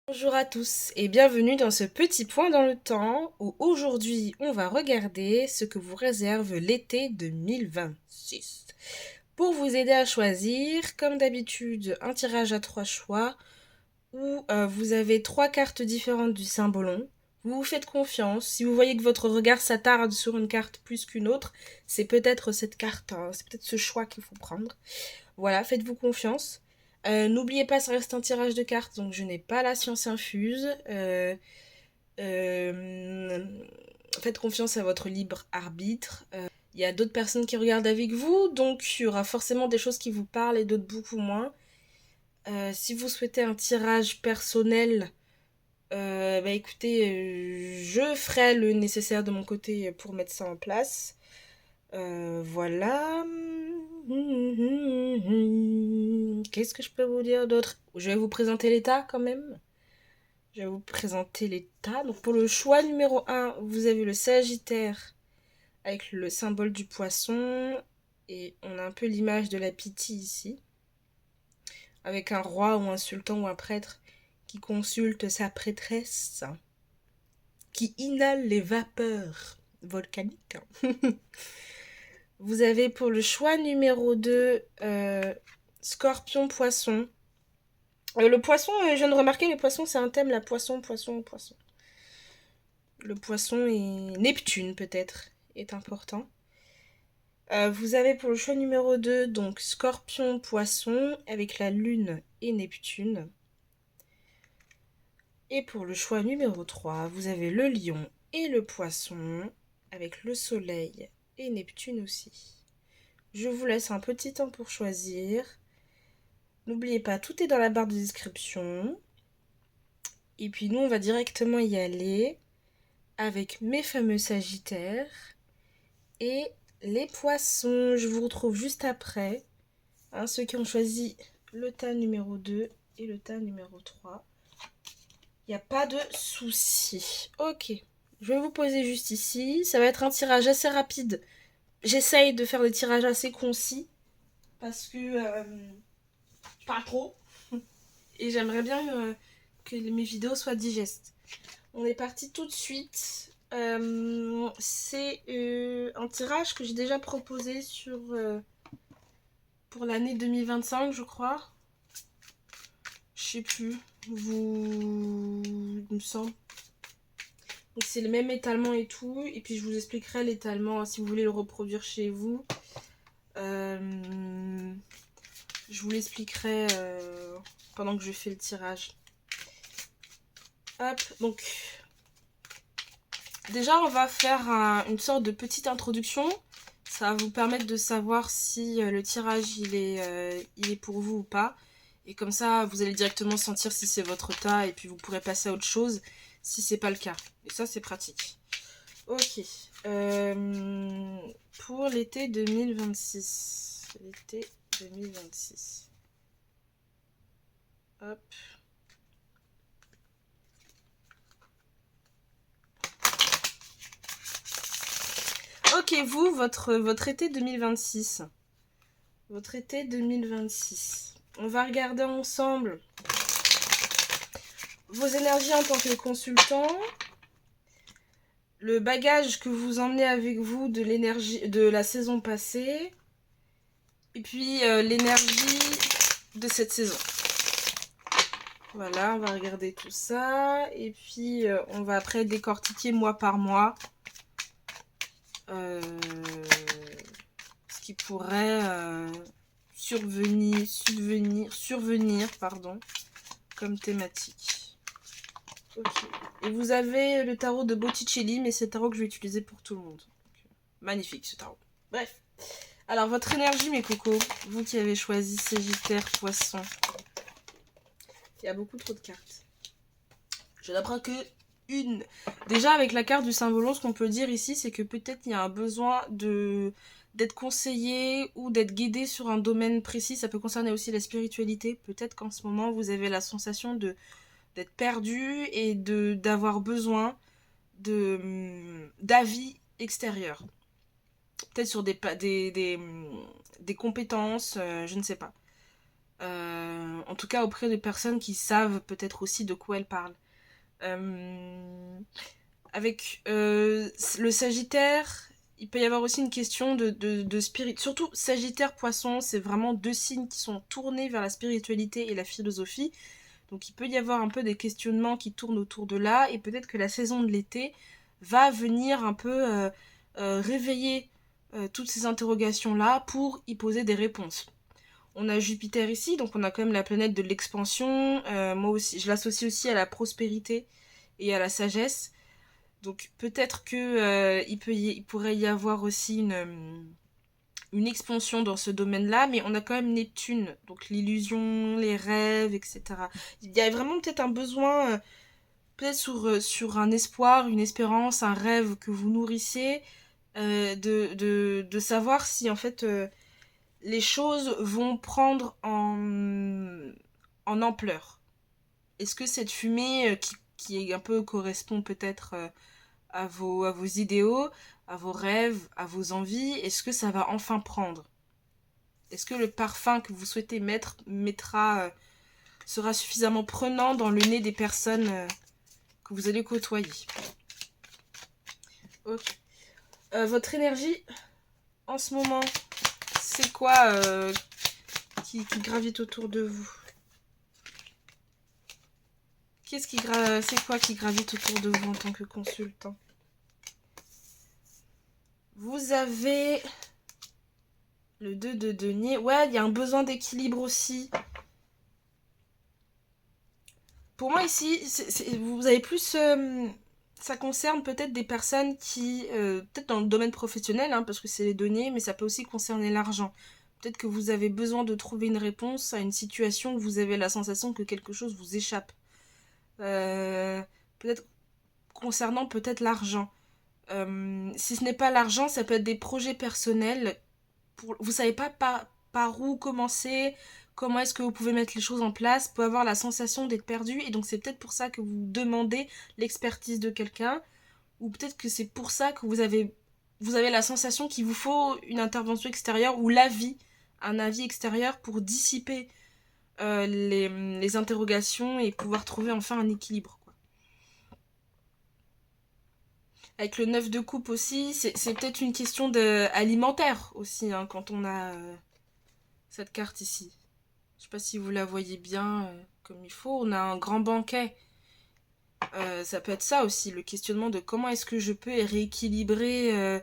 Bonjour à tous et bienvenue dans ce petit point dans le temps où aujourd'hui on va regarder ce que vous réserve l'été 2026. Pour vous aider à choisir, comme d'habitude, un tirage à 3 choix où vous avez 3 cartes différentes du symbolon. Vous vous faites confiance. Si vous voyez que votre regard s'attarde sur une carte plus qu'une autre, c'est peut-être cette carte, hein, c'est peut-être ce choix qu'il faut prendre. Voilà, faites-vous confiance. N'oubliez pas, ça reste un tirage de cartes, donc je n'ai pas la science infuse. Euh, Faites confiance à votre libre arbitre. Il y a d'autres personnes qui regardent avec vous, donc il y aura forcément des choses qui vous parlent et d'autres beaucoup moins. Si vous souhaitez un tirage personnel, bah écoutez, je ferai le nécessaire de mon côté pour mettre ça en place. Voilà. Qu'est-ce que je peux vous dire d'autre? Je vais vous présenter l'état quand même. Je vais vous présenter l'état. Donc pour le choix numéro 1, vous avez le Sagittaire avec le symbole du poisson. Et on a un peu l'image de la Pythie ici. Avec un roi ou un sultan ou un prêtre qui consulte sa prêtresse. Qui inhale les vapeurs volcaniques. Vous avez pour le choix numéro 2, Scorpion, Poisson. Le poisson, je viens de remarquer, les poissons, c'est un thème, la poisson, poisson, poisson. Le poisson et Neptune, peut-être, est important. Vous avez pour le choix numéro 2, donc Scorpion, Poisson, avec la Lune et Neptune. Et pour le choix numéro 3, vous avez le Lion et le Poisson, avec le Soleil et Neptune aussi. Je vous laisse un petit temps pour choisir. N'oubliez pas, tout est dans la barre de description. Et puis nous, on va directement y aller avec mes fameux Sagittaires et les Poissons. Je vous retrouve juste après. Hein, ceux qui ont choisi le tas numéro 2 et le tas numéro 3. Il n'y a pas de souci. Ok, je vais vous poser juste ici. Ça va être un tirage assez rapide. J'essaye de faire des tirages assez concis parce que je parle trop. Et j'aimerais bien que mes vidéos soient digestes. On est parti tout de suite. C'est un tirage que j'ai déjà proposé pour l'année 2025, je crois. Je sais plus. Il me semble. Donc c'est le même étalement et tout. Et puis je vous expliquerai l'étalement si vous voulez le reproduire chez vous. Je vous l'expliquerai pendant que je fais le tirage. Hop, donc déjà on va faire une sorte de petite introduction. Ça va vous permettre de savoir si le tirage il est pour vous ou pas. Et comme ça vous allez directement sentir si c'est votre tas et puis vous pourrez passer à autre chose si c'est pas le cas. Et ça c'est pratique. Ok. Pour l'été 2026. L'été 2026. Hop. Ok, vous, votre été 2026. Votre été 2026. On va regarder ensemble vos énergies en tant que consultant, le bagage que vous emmenez avec vous de l'énergie de la saison passée, et puis l'énergie de cette saison. Voilà, on va regarder tout ça, et puis on va après décortiquer mois par mois ce qui pourrait survenir, pardon, comme thématique. Ok. Et vous avez le tarot de Botticelli, mais c'est le tarot que je vais utiliser pour tout le monde. Donc, magnifique ce tarot. Bref. Alors, votre énergie, mes cocos, vous qui avez choisi Sagittaire, Poisson. Il y a beaucoup trop de cartes. Je n'apprends que une. Déjà, avec la carte du symbolon, ce qu'on peut dire ici, c'est que peut-être il y a un besoin d'être conseillé ou d'être guidé sur un domaine précis. Ça peut concerner aussi la spiritualité. Peut-être qu'en ce moment, vous avez la sensation d'être perdu et d'avoir besoin d'avis extérieurs. Peut-être sur des compétences, je ne sais pas. En tout cas auprès de personnes qui savent peut-être aussi de quoi elles parlent. Avec le Sagittaire, il peut y avoir aussi une question de spirit. Surtout Sagittaire, Poisson, c'est vraiment deux signes qui sont tournés vers la spiritualité et la philosophie. Donc il peut y avoir un peu des questionnements qui tournent autour de là. Et peut-être que la saison de l'été va venir un peu réveiller toutes ces interrogations-là pour y poser des réponses. On a Jupiter ici, donc on a quand même la planète de l'expansion. Moi aussi, je l'associe aussi à la prospérité et à la sagesse. Donc peut-être que il pourrait y avoir aussi une expansion dans ce domaine-là, mais on a quand même Neptune, donc l'illusion, les rêves, etc. Il y a vraiment peut-être un besoin, peut-être sur un espoir, une espérance, un rêve que vous nourrissez, de savoir si en fait les choses vont prendre en ampleur. Est-ce que cette fumée qui est un peu correspond peut-être à vos idéaux, à vos rêves, à vos envies, est-ce que ça va enfin prendre? Est-ce que le parfum que vous souhaitez sera suffisamment prenant dans le nez des personnes que vous allez côtoyer? Ok. Votre énergie en ce moment, c'est quoi qui gravite autour de vous? C'est quoi qui gravite autour de vous en tant que consultant? Vous avez le 2 de denier. Ouais, il y a un besoin d'équilibre aussi. Pour moi ici, vous avez plus... ça concerne peut-être des personnes qui... peut-être dans le domaine professionnel, hein, parce que c'est les données, mais ça peut aussi concerner l'argent. Peut-être que vous avez besoin de trouver une réponse à une situation où vous avez la sensation que quelque chose vous échappe. Peut-être concernant peut-être l'argent. Si ce n'est pas l'argent, ça peut être des projets personnels. Vous savez pas par où commencer, comment est-ce que vous pouvez mettre les choses en place, pour avoir la sensation d'être perdu, et donc c'est peut-être pour ça que vous demandez l'expertise de quelqu'un, ou peut-être que c'est pour ça que vous avez la sensation qu'il vous faut une intervention extérieure, ou un avis extérieur pour dissiper les interrogations et pouvoir trouver enfin un équilibre. Avec le 9 de coupe aussi, c'est peut-être une question alimentaire aussi, hein, quand on a cette carte ici. Je sais pas si vous la voyez bien comme il faut. On a un grand banquet. Ça peut être ça aussi, le questionnement de comment est-ce que je peux rééquilibrer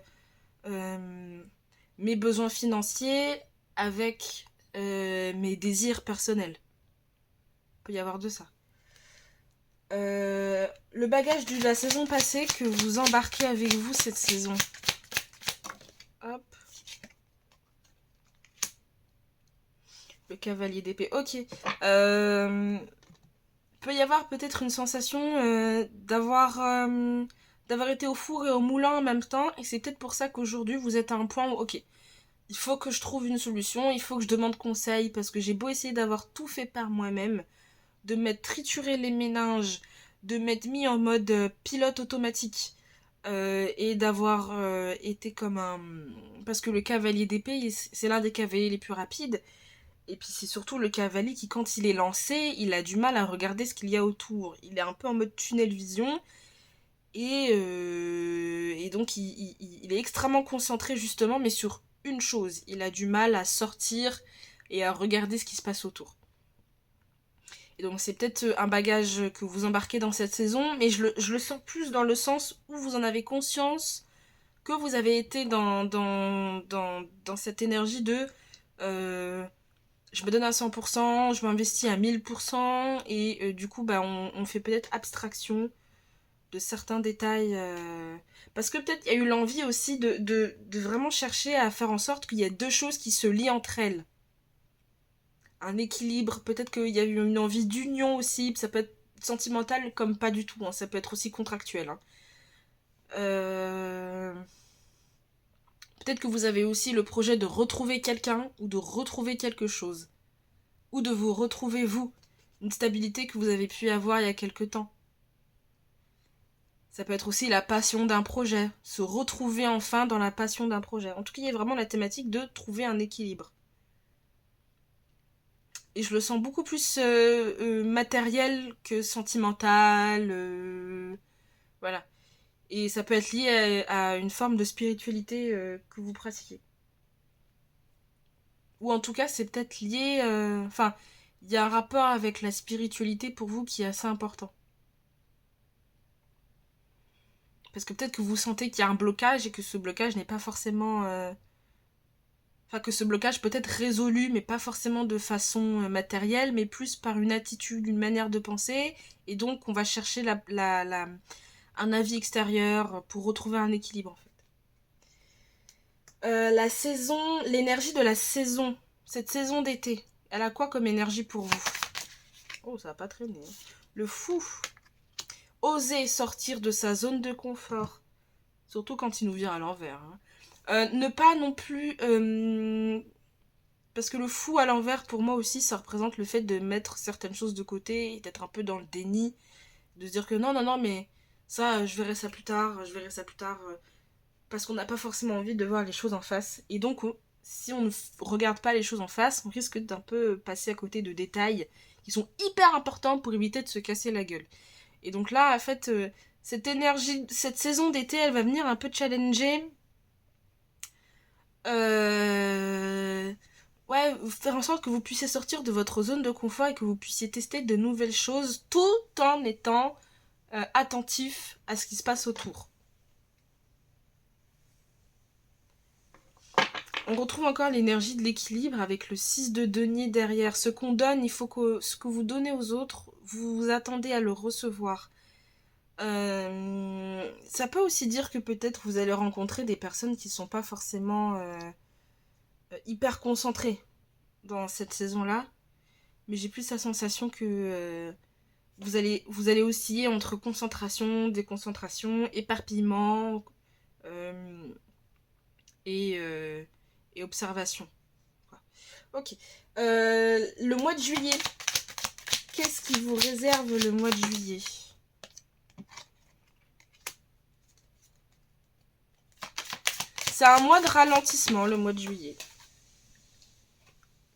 mes besoins financiers avec mes désirs personnels. Il peut y avoir de ça. Le bagage de la saison passée que vous embarquez avec vous cette saison. Hop. Le cavalier d'épée. Ok. Peut y avoir peut-être une sensation d'avoir été au four et au moulin en même temps. Et c'est peut-être pour ça qu'aujourd'hui vous êtes à un point où, ok, il faut que je trouve une solution, il faut que je demande conseil, parce que j'ai beau essayer d'avoir tout fait par moi-même, de m'être trituré les méninges, de m'être mis en mode pilote automatique, et d'avoir été comme un... Parce que le cavalier d'épée, c'est l'un des cavaliers les plus rapides, et puis c'est surtout le cavalier qui, quand il est lancé, il a du mal à regarder ce qu'il y a autour. Il est un peu en mode tunnel vision, et donc il est extrêmement concentré justement, mais sur une chose. Il a du mal à sortir et à regarder ce qui se passe autour. Et donc c'est peut-être un bagage que vous embarquez dans cette saison, mais je le sens plus dans le sens où vous en avez conscience, que vous avez été dans cette énergie de je me donne à 100%, je m'investis à 1000%, et du coup bah, on fait peut-être abstraction de certains détails. Parce que peut-être il y a eu l'envie aussi de vraiment chercher à faire en sorte qu'il y ait deux choses qui se lient entre elles. Un équilibre, peut-être qu'il y a eu une envie d'union aussi, ça peut être sentimental comme pas du tout, hein, ça peut être aussi contractuel. Hein. Peut-être que vous avez aussi le projet de retrouver quelqu'un ou de retrouver quelque chose. Ou de vous retrouver vous, une stabilité que vous avez pu avoir il y a quelque temps. Ça peut être aussi la passion d'un projet, se retrouver enfin dans la passion d'un projet. En tout cas, il y a vraiment la thématique de trouver un équilibre. Et je le sens beaucoup plus matériel que sentimental. Voilà. Et ça peut être lié à une forme de spiritualité que vous pratiquez. Ou en tout cas, c'est peut-être lié... Enfin, il y a un rapport avec la spiritualité pour vous qui est assez important. Parce que peut-être que vous sentez qu'il y a un blocage et que ce blocage n'est pas forcément... Enfin, que ce blocage peut être résolu, mais pas forcément de façon matérielle, mais plus par une attitude, une manière de penser. Et donc, on va chercher un avis extérieur pour retrouver un équilibre, en fait. La saison, l'énergie de la saison, cette saison d'été, elle a quoi comme énergie pour vous? Oh, ça va pas traîner. Le fou. Oser sortir de sa zone de confort. Surtout quand il nous vient à l'envers. Hein. Ne pas non plus... parce que le fou à l'envers, pour moi aussi, ça représente le fait de mettre certaines choses de côté, d'être un peu dans le déni, de se dire que non, non, non, mais ça, je verrai ça plus tard, je verrai ça plus tard, parce qu'on n'a pas forcément envie de voir les choses en face. Et donc, si on ne regarde pas les choses en face, on risque d'un peu passer à côté de détails qui sont hyper importants pour éviter de se casser la gueule. Et donc là, en fait, cette énergie, cette saison d'été, elle va venir un peu challenger. Ouais, faire en sorte que vous puissiez sortir de votre zone de confort et que vous puissiez tester de nouvelles choses tout en étant attentif à ce qui se passe autour. On retrouve encore l'énergie de l'équilibre avec le 6 de denier derrière. Ce qu'on donne, il faut que ce que vous donnez aux autres, vous vous attendez à le recevoir. Ça peut aussi dire que peut-être vous allez rencontrer des personnes qui ne sont pas forcément hyper concentrées dans cette saison-là. Mais j'ai plus la sensation que vous allez osciller entre concentration, déconcentration, éparpillement euh, et, euh, et observation. Ok. Le mois de juillet. Qu'est-ce qui vous réserve le mois de juillet? C'est un mois de ralentissement, le mois de juillet.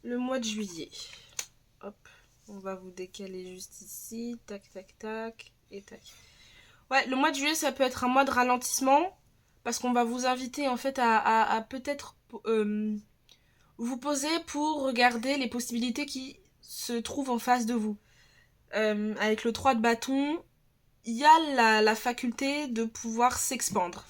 Le mois de juillet. Hop. On va vous décaler juste ici. Tac, tac, tac. Et tac. Ouais, le mois de juillet, ça peut être un mois de ralentissement. Parce qu'on va vous inviter, en fait, à peut-être vous poser pour regarder les possibilités qui se trouvent en face de vous. Avec le 3 de bâton, il y a la faculté de pouvoir s'expandre.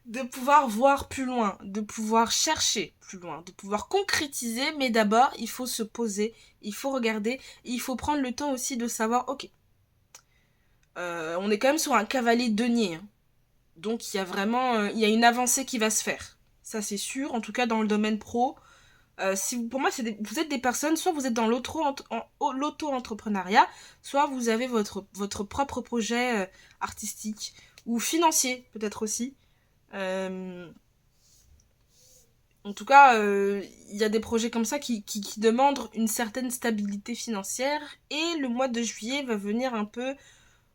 De pouvoir voir plus loin, de pouvoir chercher plus loin, de pouvoir concrétiser, mais d'abord, il faut se poser, il faut regarder, et il faut prendre le temps aussi de savoir, ok, on est quand même sur un cavalier de denier, hein. Donc il y a vraiment, il y a une avancée qui va se faire. Ça c'est sûr, en tout cas dans le domaine pro. Si vous, pour moi, vous êtes des personnes, soit vous êtes dans l'auto-entrepreneuriat, soit vous avez votre propre projet artistique ou financier peut-être aussi. Euh, En tout cas, il y a des projets comme ça qui demandent une certaine stabilité financière et le mois de juillet va venir un peu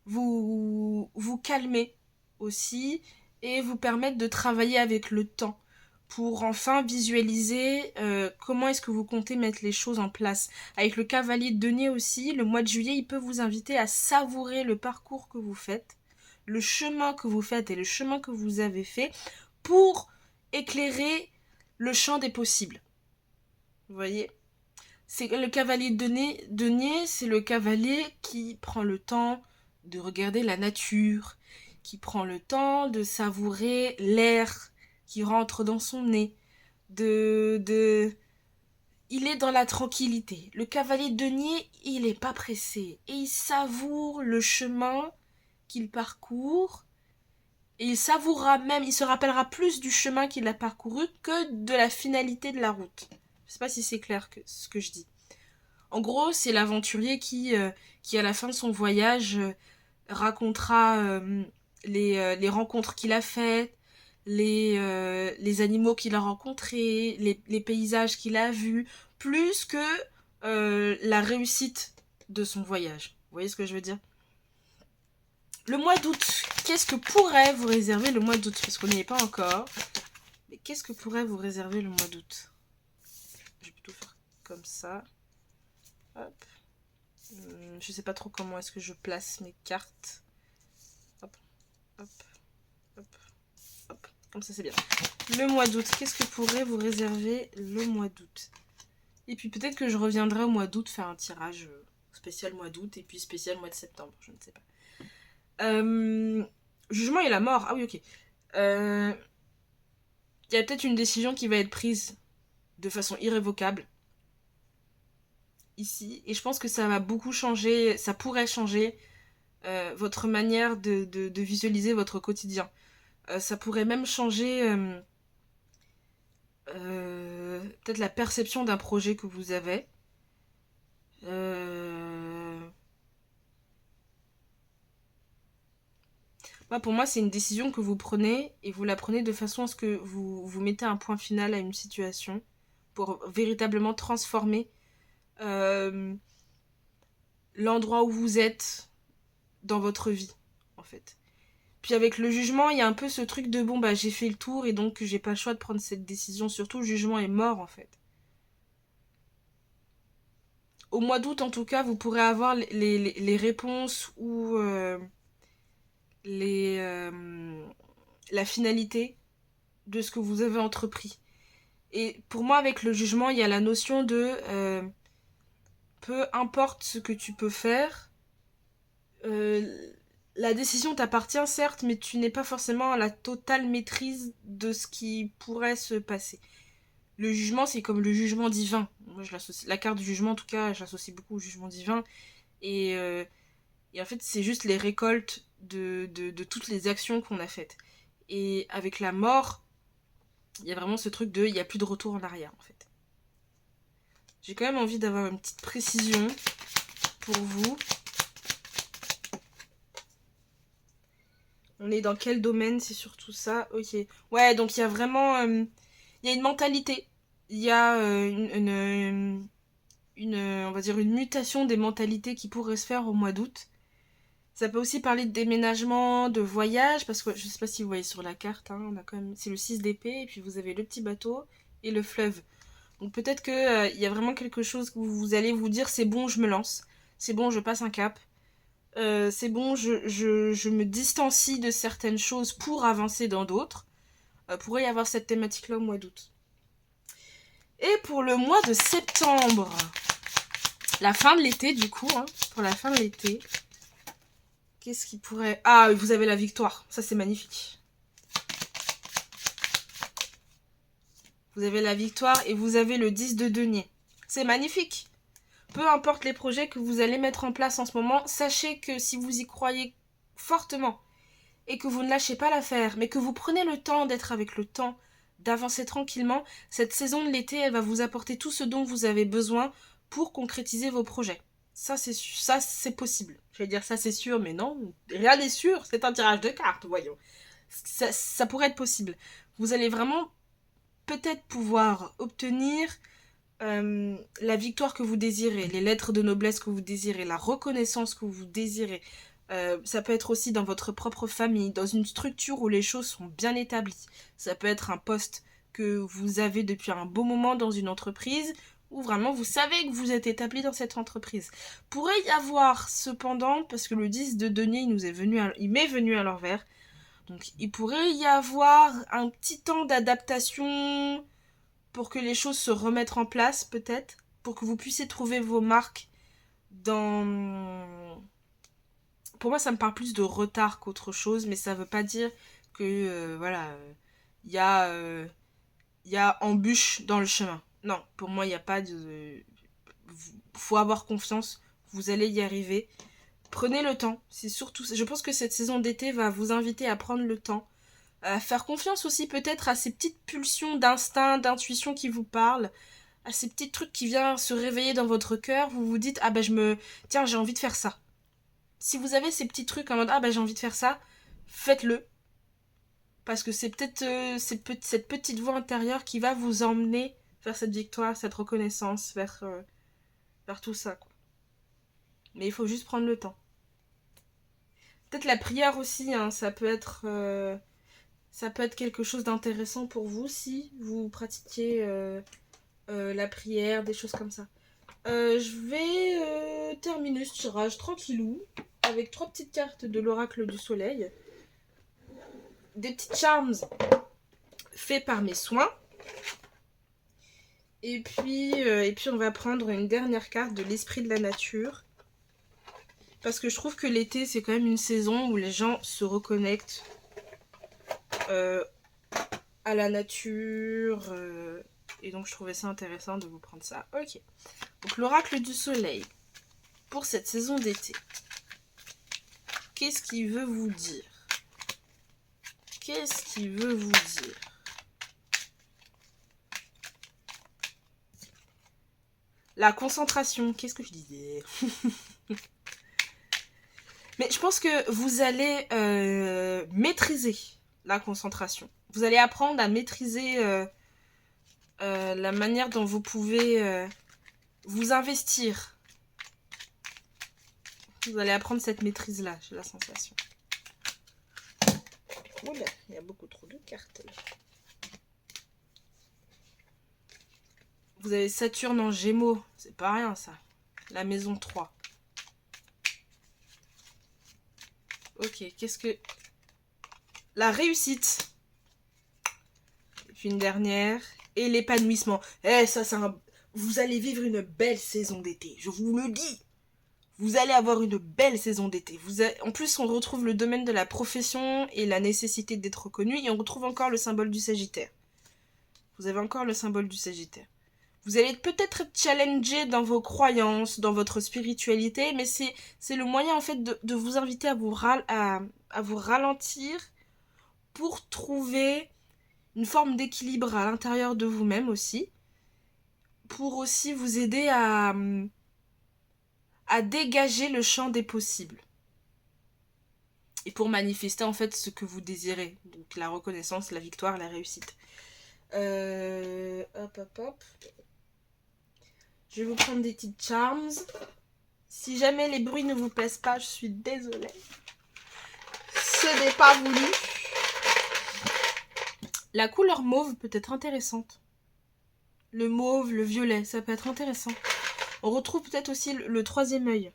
vous calmer aussi et vous permettre de travailler avec le temps pour enfin visualiser comment est-ce que vous comptez mettre les choses en place. Avec le cavalier de denier aussi, le mois de juillet, il peut vous inviter à savourer le parcours que vous faites, le chemin que vous faites et le chemin que vous avez fait pour éclairer le champ des possibles. Vous voyez, c'est le cavalier de denier, c'est le cavalier qui prend le temps de regarder la nature, qui prend le temps de savourer l'air qui rentre dans son nez, il est dans la tranquillité. Le cavalier de denier, il n'est pas pressé et il savoure le chemin qu'il parcourt. Et il savourera même, il se rappellera plus du chemin qu'il a parcouru que de la finalité de la route. Je sais pas si c'est clair ce que je dis. En gros, c'est l'aventurier qui à la fin de son voyage, racontera les rencontres qu'il a faites, les animaux qu'il a rencontrés, les paysages qu'il a vus, plus que la réussite de son voyage. Vous voyez ce que je veux dire? Le mois d'août, qu'est-ce que pourrait vous réserver le mois d'août? Parce qu'on n'y est pas encore. Mais qu'est-ce que pourrait vous réserver le mois d'août? Je vais plutôt faire comme ça. Hop. Je sais pas trop comment est-ce que je place mes cartes. Hop, hop, hop, hop. Comme ça, c'est bien. Le mois d'août, qu'est-ce que pourrait vous réserver le mois d'août? Et puis peut-être que je reviendrai au mois d'août faire un tirage spécial mois d'août et puis spécial mois de septembre, je ne sais pas. Jugement et la mort. Ah oui, ok. Il y a peut-être une décision qui va être prise de façon irrévocable ici. Et je pense que ça va beaucoup changer, ça pourrait changer votre manière de visualiser votre quotidien. Ça pourrait même changer peut-être la perception d'un projet que vous avez. Pour moi, c'est une décision que vous prenez et vous la prenez de façon à ce que vous mettez un point final à une situation pour véritablement transformer l'endroit où vous êtes dans votre vie, en fait. Puis avec le jugement, il y a un peu ce truc de bon, j'ai fait le tour et donc j'ai pas le choix de prendre cette décision. Surtout, le jugement est mort, en fait. Au mois d'août, en tout cas, vous pourrez avoir les réponses ou la finalité de ce que vous avez entrepris. Et pour moi, avec le jugement, il y a la notion de peu importe ce que tu peux faire, la décision t'appartient certes, mais tu n'es pas forcément à la totale maîtrise de ce qui pourrait se passer. Le jugement, c'est comme le jugement divin. Moi, je l'associe, la carte du jugement, en tout cas, je l'associe beaucoup au jugement divin. Et en fait, c'est juste les récoltes de toutes les actions qu'on a faites. Et avec la mort, il y a vraiment ce truc de il n'y a plus de retour en arrière, en fait. J'ai quand même envie d'avoir une petite précision pour vous. On est dans quel domaine? C'est surtout ça. Ok. Ouais, donc il y a vraiment... il y a une mentalité. Il y a on va dire une mutation des mentalités qui pourrait se faire au mois d'août. Ça peut aussi parler de déménagement, de voyage, parce que je sais pas si vous voyez sur la carte, hein, on a quand même, c'est le 6 d'épée, et puis vous avez le petit bateau et le fleuve. Donc peut-être que y a vraiment quelque chose que vous allez vous dire, c'est bon, je me lance, c'est bon, je passe un cap, c'est bon, je me distancie de certaines choses pour avancer dans d'autres. Pourrait y avoir cette thématique-là au mois d'août. Et pour le mois de septembre, la fin de l'été du coup, hein, pour la fin de l'été, qu'est-ce qui pourrait... Ah, vous avez la victoire. Ça, c'est magnifique. Vous avez la victoire et vous avez le 10 de denier. C'est magnifique. Peu importe les projets que vous allez mettre en place en ce moment, sachez que si vous y croyez fortement et que vous ne lâchez pas l'affaire, mais que vous prenez le temps d'être avec le temps, d'avancer tranquillement, cette saison de l'été, elle va vous apporter tout ce dont vous avez besoin pour concrétiser vos projets. Ça, c'est possible. Je vais dire ça, c'est sûr, mais non, rien n'est sûr. C'est un tirage de cartes, voyons. Ça pourrait être possible. Vous allez vraiment peut-être pouvoir obtenir la victoire que vous désirez, les lettres de noblesse que vous désirez, la reconnaissance que vous désirez. Ça peut être aussi dans votre propre famille, dans une structure où les choses sont bien établies. Ça peut être un poste que vous avez depuis un beau moment dans une entreprise où vraiment vous savez que vous êtes établi dans cette entreprise. Pourrait y avoir cependant, parce que le 10 de denier il m'est venu à l'envers, donc il pourrait y avoir un petit temps d'adaptation pour que les choses se remettent en place peut-être, pour que vous puissiez trouver vos marques dans... Pour moi ça me parle plus de retard qu'autre chose, mais ça veut pas dire que voilà, il y a embûche dans le chemin. Non, pour moi il n'y a pas de... Faut avoir confiance, vous allez y arriver. Prenez le temps, c'est surtout... Je pense que cette saison d'été va vous inviter à prendre le temps, à faire confiance aussi peut-être à ces petites pulsions d'instinct, d'intuition qui vous parlent, à ces petits trucs qui viennent se réveiller dans votre cœur. Vous vous dites, tiens, j'ai envie de faire ça. Si vous avez ces petits trucs en mode, j'ai envie de faire ça, faites-le. Parce que c'est peut-être cette petite voix intérieure qui va vous emmener vers cette victoire, cette reconnaissance, vers tout ça, quoi. Mais il faut juste prendre le temps. Peut-être la prière aussi, hein, ça peut être quelque chose d'intéressant pour vous si vous pratiquez la prière, des choses comme ça. Je vais terminer ce tirage tranquillou avec 3 petites cartes de l'oracle du soleil. Des petits charms faits par mes soins. Et puis on va prendre une dernière carte de l'esprit de la nature. Parce que je trouve que l'été, c'est quand même une saison où les gens se reconnectent à la nature. Et donc, je trouvais ça intéressant de vous prendre ça. Ok. Donc, l'oracle du soleil. Pour cette saison d'été. Qu'est-ce qu'il veut vous dire? Qu'est-ce qu'il veut vous dire? La concentration. Qu'est-ce que je disais? Mais je pense que vous allez maîtriser la concentration. Vous allez apprendre à maîtriser la manière dont vous pouvez vous investir. Vous allez apprendre cette maîtrise-là, j'ai la sensation. Oula, il y a beaucoup trop de cartes là. Vous avez Saturne en Gémeaux, c'est pas rien ça. La maison 3. Ok, qu'est-ce que... La réussite. Et puis une dernière. Et l'épanouissement. Eh, ça c'est un... Vous allez vivre une belle saison d'été, je vous le dis. Vous allez avoir une belle saison d'été. En plus, on retrouve le domaine de la profession et la nécessité d'être reconnu. Et on retrouve encore le symbole du Sagittaire. Vous avez encore le symbole du Sagittaire. Vous allez peut-être être challengé dans vos croyances, dans votre spiritualité, mais c'est le moyen en fait de vous inviter à vous ralentir pour trouver une forme d'équilibre à l'intérieur de vous-même aussi, pour aussi vous aider à dégager le champ des possibles. Et pour manifester en fait ce que vous désirez. Donc la reconnaissance, la victoire, la réussite. Hop. Je vais vous prendre des petites charms. Si jamais les bruits ne vous plaisent pas, je suis désolée. Ce n'est pas voulu. La couleur mauve peut être intéressante. Le mauve, le violet, ça peut être intéressant. On retrouve peut-être aussi le troisième œil.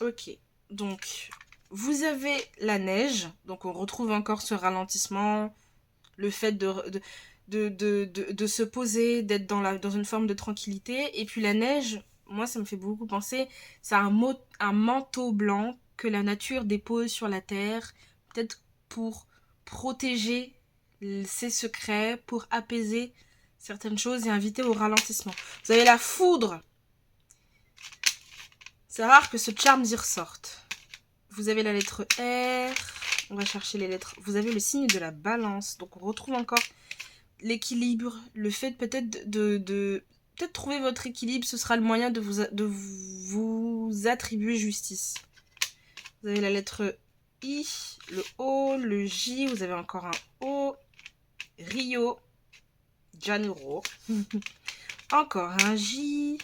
Ok, donc vous avez la neige, donc on retrouve encore ce ralentissement, le fait de se poser, d'être dans une forme de tranquillité. Et puis la neige, moi ça me fait beaucoup penser, c'est un manteau blanc que la nature dépose sur la terre, peut-être pour protéger ses secrets, pour apaiser certaines choses et inviter au ralentissement. Vous avez la foudre. C'est rare que ce charme y ressorte. Vous avez la lettre R. On va chercher les lettres. Vous avez le signe de la balance. Donc on retrouve encore l'équilibre. Le fait peut-être de peut-être trouver votre équilibre. Ce sera le moyen de vous attribuer justice. Vous avez la lettre I, le O, le J. Vous avez encore un O. Rio. Janeiro. Encore un J.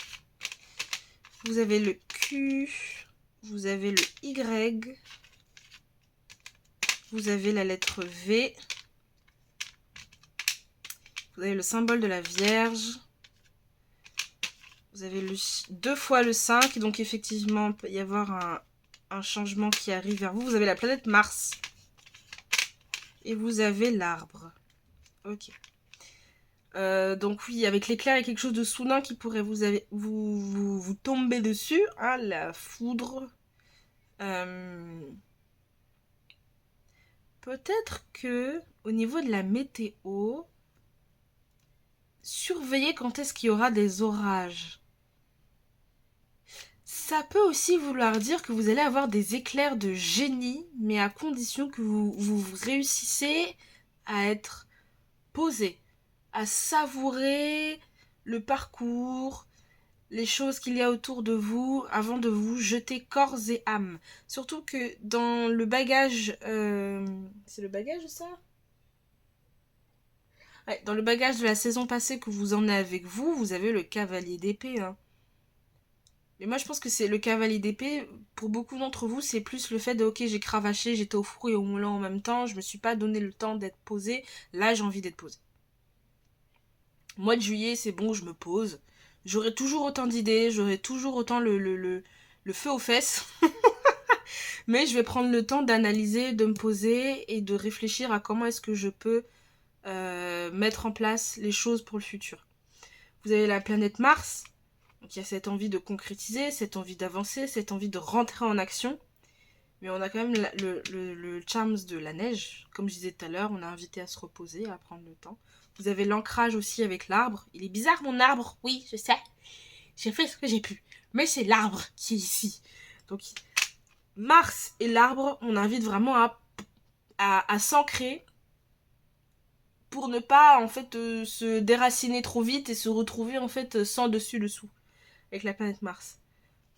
Vous avez le Q. Vous avez le Y. Vous avez la lettre V. Vous avez le symbole de la Vierge. Vous avez deux fois le 5. Donc effectivement, il peut y avoir un changement qui arrive vers vous. Vous avez la planète Mars. Et vous avez l'arbre. Ok. Donc oui, avec l'éclair, il y a quelque chose de soudain qui pourrait vous tomber dessus. Hein, la foudre. Peut-être que au niveau de la météo, surveillez quand est-ce qu'il y aura des orages. Ça peut aussi vouloir dire que vous allez avoir des éclairs de génie, mais à condition que vous réussissez à être posé, à savourer le parcours, les choses qu'il y a autour de vous avant de vous jeter corps et âme. Surtout que dans le bagage... C'est le bagage ça ? Ouais, dans le bagage de la saison passée que vous emmenez avec vous, vous avez le cavalier d'épée. Hein. Mais moi, je pense que c'est le cavalier d'épée. Pour beaucoup d'entre vous, c'est plus le fait de, ok, j'ai cravaché, j'étais au four et au moulin en même temps, je me suis pas donné le temps d'être posée. Là, j'ai envie d'être posée. Mois de juillet, c'est bon, je me pose. J'aurai toujours autant d'idées, j'aurai toujours autant le feu aux fesses. Mais je vais prendre le temps d'analyser, de me poser et de réfléchir à comment est-ce que je peux mettre en place les choses pour le futur. Vous avez la planète Mars, donc il y a cette envie de concrétiser, cette envie d'avancer, cette envie de rentrer en action. Mais on a quand même le charms de la neige. Comme je disais tout à l'heure, on a invité à se reposer, à prendre le temps. Vous avez l'ancrage aussi avec l'arbre. Il est bizarre mon arbre, oui, je sais. J'ai fait ce que j'ai pu. Mais c'est l'arbre qui est ici. Donc Mars et l'arbre, on invite vraiment à s'ancrer pour ne pas en fait se déraciner trop vite et se retrouver en fait sans dessus dessous avec la planète Mars.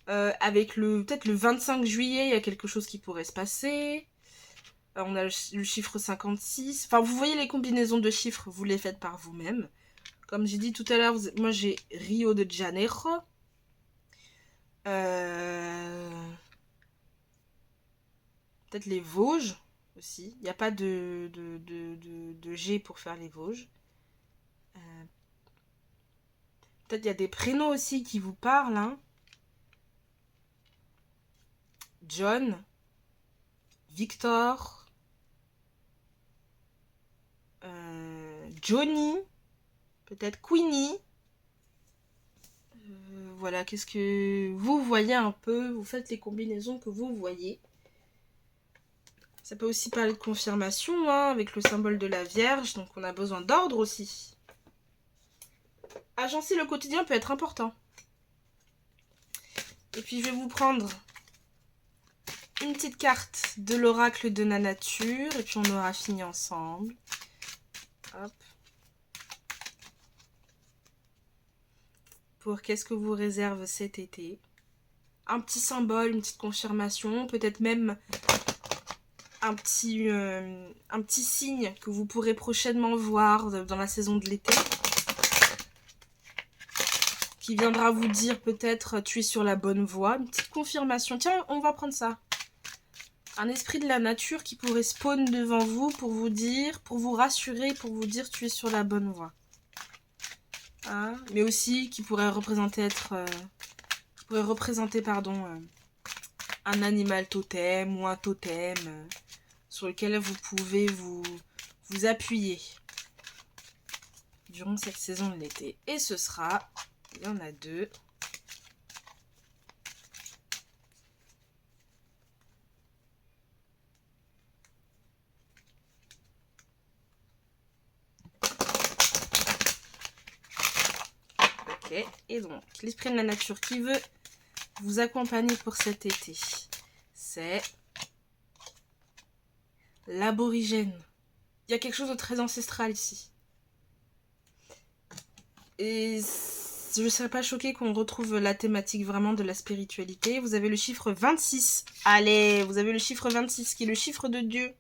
Avec peut-être le 25 juillet, il y a quelque chose qui pourrait se passer. On a le chiffre 56. Enfin, vous voyez les combinaisons de chiffres, vous les faites par vous-même. Comme j'ai dit tout à l'heure, moi j'ai Rio de Janeiro. Peut-être les Vosges aussi. Il n'y a pas de G pour faire les Vosges. Peut-être il y a des prénoms aussi qui vous parlent. Hein. John, Victor, Johnny, peut-être Queenie. Voilà, qu'est-ce que vous voyez un peu. Vous faites les combinaisons que vous voyez. Ça peut aussi parler de confirmation, hein, avec le symbole de la Vierge. Donc on a besoin d'ordre aussi. Agencer le quotidien peut être important. Et puis je vais vous prendre une petite carte de l'oracle de la nature. Et puis on aura fini ensemble. Hop. Pour qu'est-ce que vous réserve cet été. Un petit symbole, une petite confirmation. Peut-être même un petit signe que vous pourrez prochainement voir dans la saison de l'été. Qui viendra vous dire peut-être tu es sur la bonne voie. Une petite confirmation. Tiens, on va prendre ça. Un esprit de la nature qui pourrait spawn devant vous pour vous dire, pour vous rassurer, pour vous dire tu es sur la bonne voie. Hein, mais aussi qui pourrait représenter un animal totem ou un totem sur lequel vous pouvez vous appuyer durant cette saison de l'été. Et ce sera, il y en a 2. Ok, et donc l'esprit de la nature qui veut vous accompagner pour cet été, c'est l'aborigène. Il y a quelque chose de très ancestral ici. Et je ne serais pas choquée qu'on retrouve la thématique vraiment de la spiritualité. Vous avez le chiffre 26. Allez, vous avez le chiffre 26 qui est le chiffre de Dieu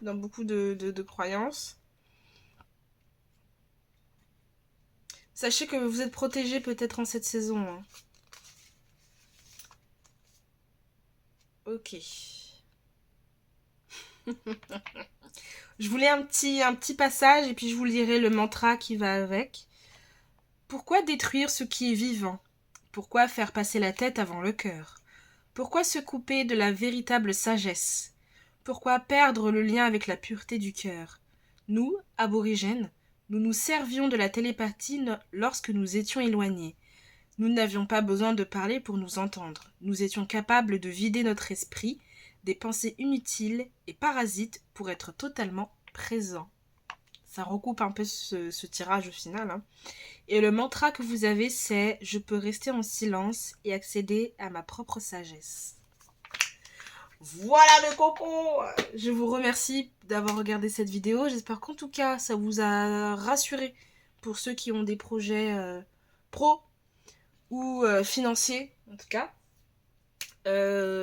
dans beaucoup de croyances. Sachez que vous êtes protégés peut-être en cette saison. Hein. Ok. Je voulais un petit passage et puis je vous lirai le mantra qui va avec. Pourquoi détruire ce qui est vivant? Pourquoi faire passer la tête avant le cœur? Pourquoi se couper de la véritable sagesse? Pourquoi perdre le lien avec la pureté du cœur? Nous, aborigènes, nous nous servions de la télépathie lorsque nous étions éloignés. Nous n'avions pas besoin de parler pour nous entendre. Nous étions capables de vider notre esprit des pensées inutiles et parasites pour être totalement présents. Ça recoupe un peu ce tirage au final. Hein. Et le mantra que vous avez, c'est « Je peux rester en silence et accéder à ma propre sagesse ». Voilà mes cocos. Je vous remercie d'avoir regardé cette vidéo. J'espère qu'en tout cas, ça vous a rassuré pour ceux qui ont des projets pro ou financiers, en tout cas.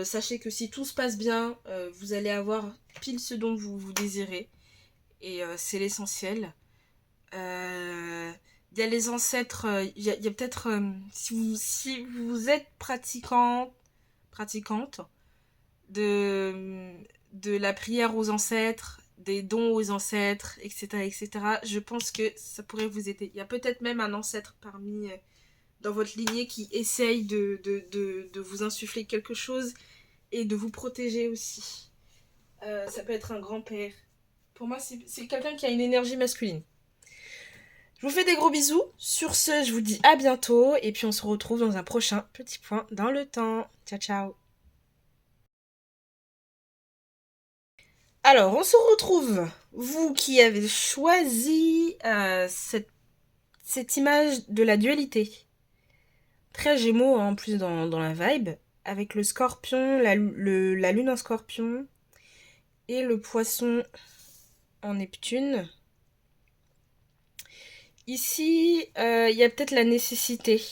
Sachez que si tout se passe bien, vous allez avoir pile ce dont vous désirez. Et c'est l'essentiel. il y a les ancêtres, il y a peut-être, si vous êtes pratiquante de, de la prière aux ancêtres, des dons aux ancêtres, etc., etc., je pense que ça pourrait vous aider. Il y a peut-être même un ancêtre parmi, dans votre lignée qui essaye de vous insuffler quelque chose et de vous protéger aussi. Ça peut être un grand-père. Pour moi, c'est quelqu'un qui a une énergie masculine. Je vous fais des gros bisous. Sur ce, je vous dis à bientôt. Et puis on se retrouve dans un prochain petit point dans le temps. Ciao, ciao. Alors, on se retrouve. Vous qui avez choisi cette image de la dualité. Très gémeaux en plus dans la vibe. Avec le scorpion, la lune en scorpion. Et le poisson en Neptune. Ici, il y a peut-être la nécessité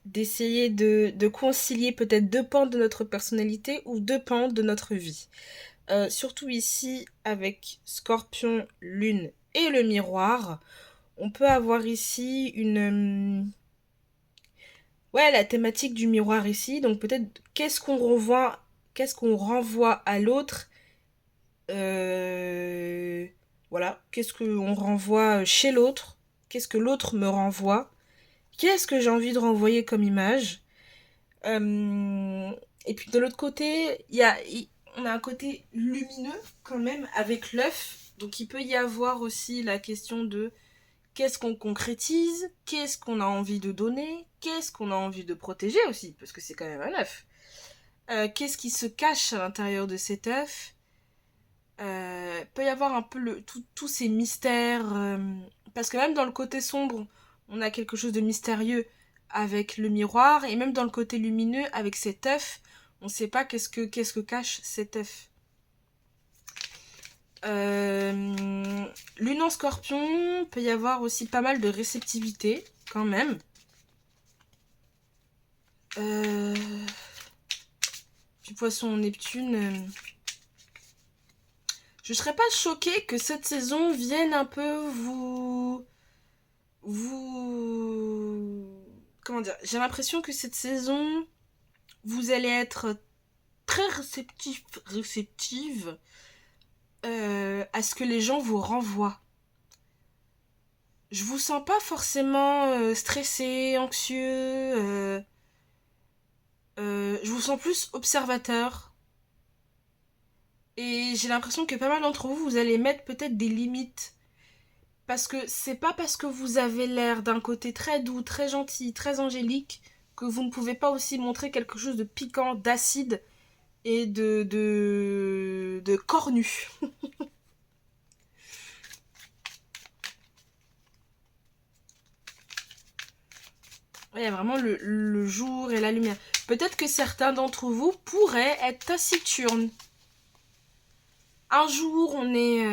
d'essayer de concilier peut-être deux pans de notre personnalité ou deux pans de notre vie. Surtout ici, avec Scorpion, Lune et le miroir, on peut avoir ici une... Ouais, la thématique du miroir ici. Donc peut-être qu'est-ce qu'on renvoie à l'autre. Voilà, qu'est-ce qu'on renvoie chez l'autre. Qu'est-ce que l'autre me renvoie. Qu'est-ce que j'ai envie de renvoyer comme image. Et puis de l'autre côté, on a un côté lumineux quand même avec l'œuf. Donc il peut y avoir aussi la question de qu'est-ce qu'on concrétise, qu'est-ce qu'on a envie de donner, qu'est-ce qu'on a envie de protéger aussi, parce que c'est quand même un œuf. Qu'est-ce qui se cache à l'intérieur de cet œuf. Peut y avoir un peu tous ces mystères, parce que même dans le côté sombre, on a quelque chose de mystérieux avec le miroir, et même dans le côté lumineux avec cet œuf, on ne sait pas qu'est-ce que cache cet œuf. Lune en scorpion, peut y avoir aussi pas mal de réceptivité quand même. Du poisson en Neptune. Je serais pas choquée que cette saison vienne un peu comment dire, j'ai l'impression que cette saison, vous allez être très réceptive à ce que les gens vous renvoient. Je vous sens pas forcément stressé, anxieux. Je vous sens plus observateur. Et j'ai l'impression que pas mal d'entre vous, vous allez mettre peut-être des limites. Parce que c'est pas parce que vous avez l'air d'un côté très doux, très gentil, très angélique, que vous ne pouvez pas aussi montrer quelque chose de piquant, d'acide et de cornu. Il y a vraiment le jour et la lumière. Peut-être que certains d'entre vous pourraient être taciturnes. Un jour, on est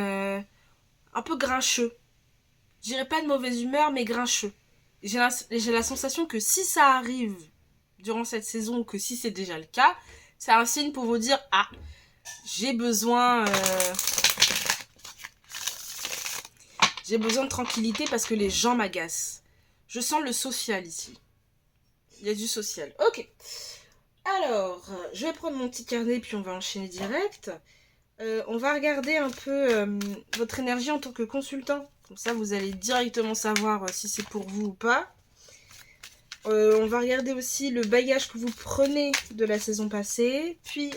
un peu grincheux. Je dirais pas de mauvaise humeur, mais grincheux. J'ai la sensation que si ça arrive durant cette saison, ou que si c'est déjà le cas, c'est un signe pour vous dire « Ah, j'ai besoin de tranquillité parce que les gens m'agacent. » Je sens le social ici. Il y a du social. Ok. Alors, je vais prendre mon petit carnet puis on va enchaîner direct. On va regarder un peu votre énergie en tant que consultant. Comme ça, vous allez directement savoir si c'est pour vous ou pas. On va regarder aussi le bagage que vous prenez de la saison passée, puis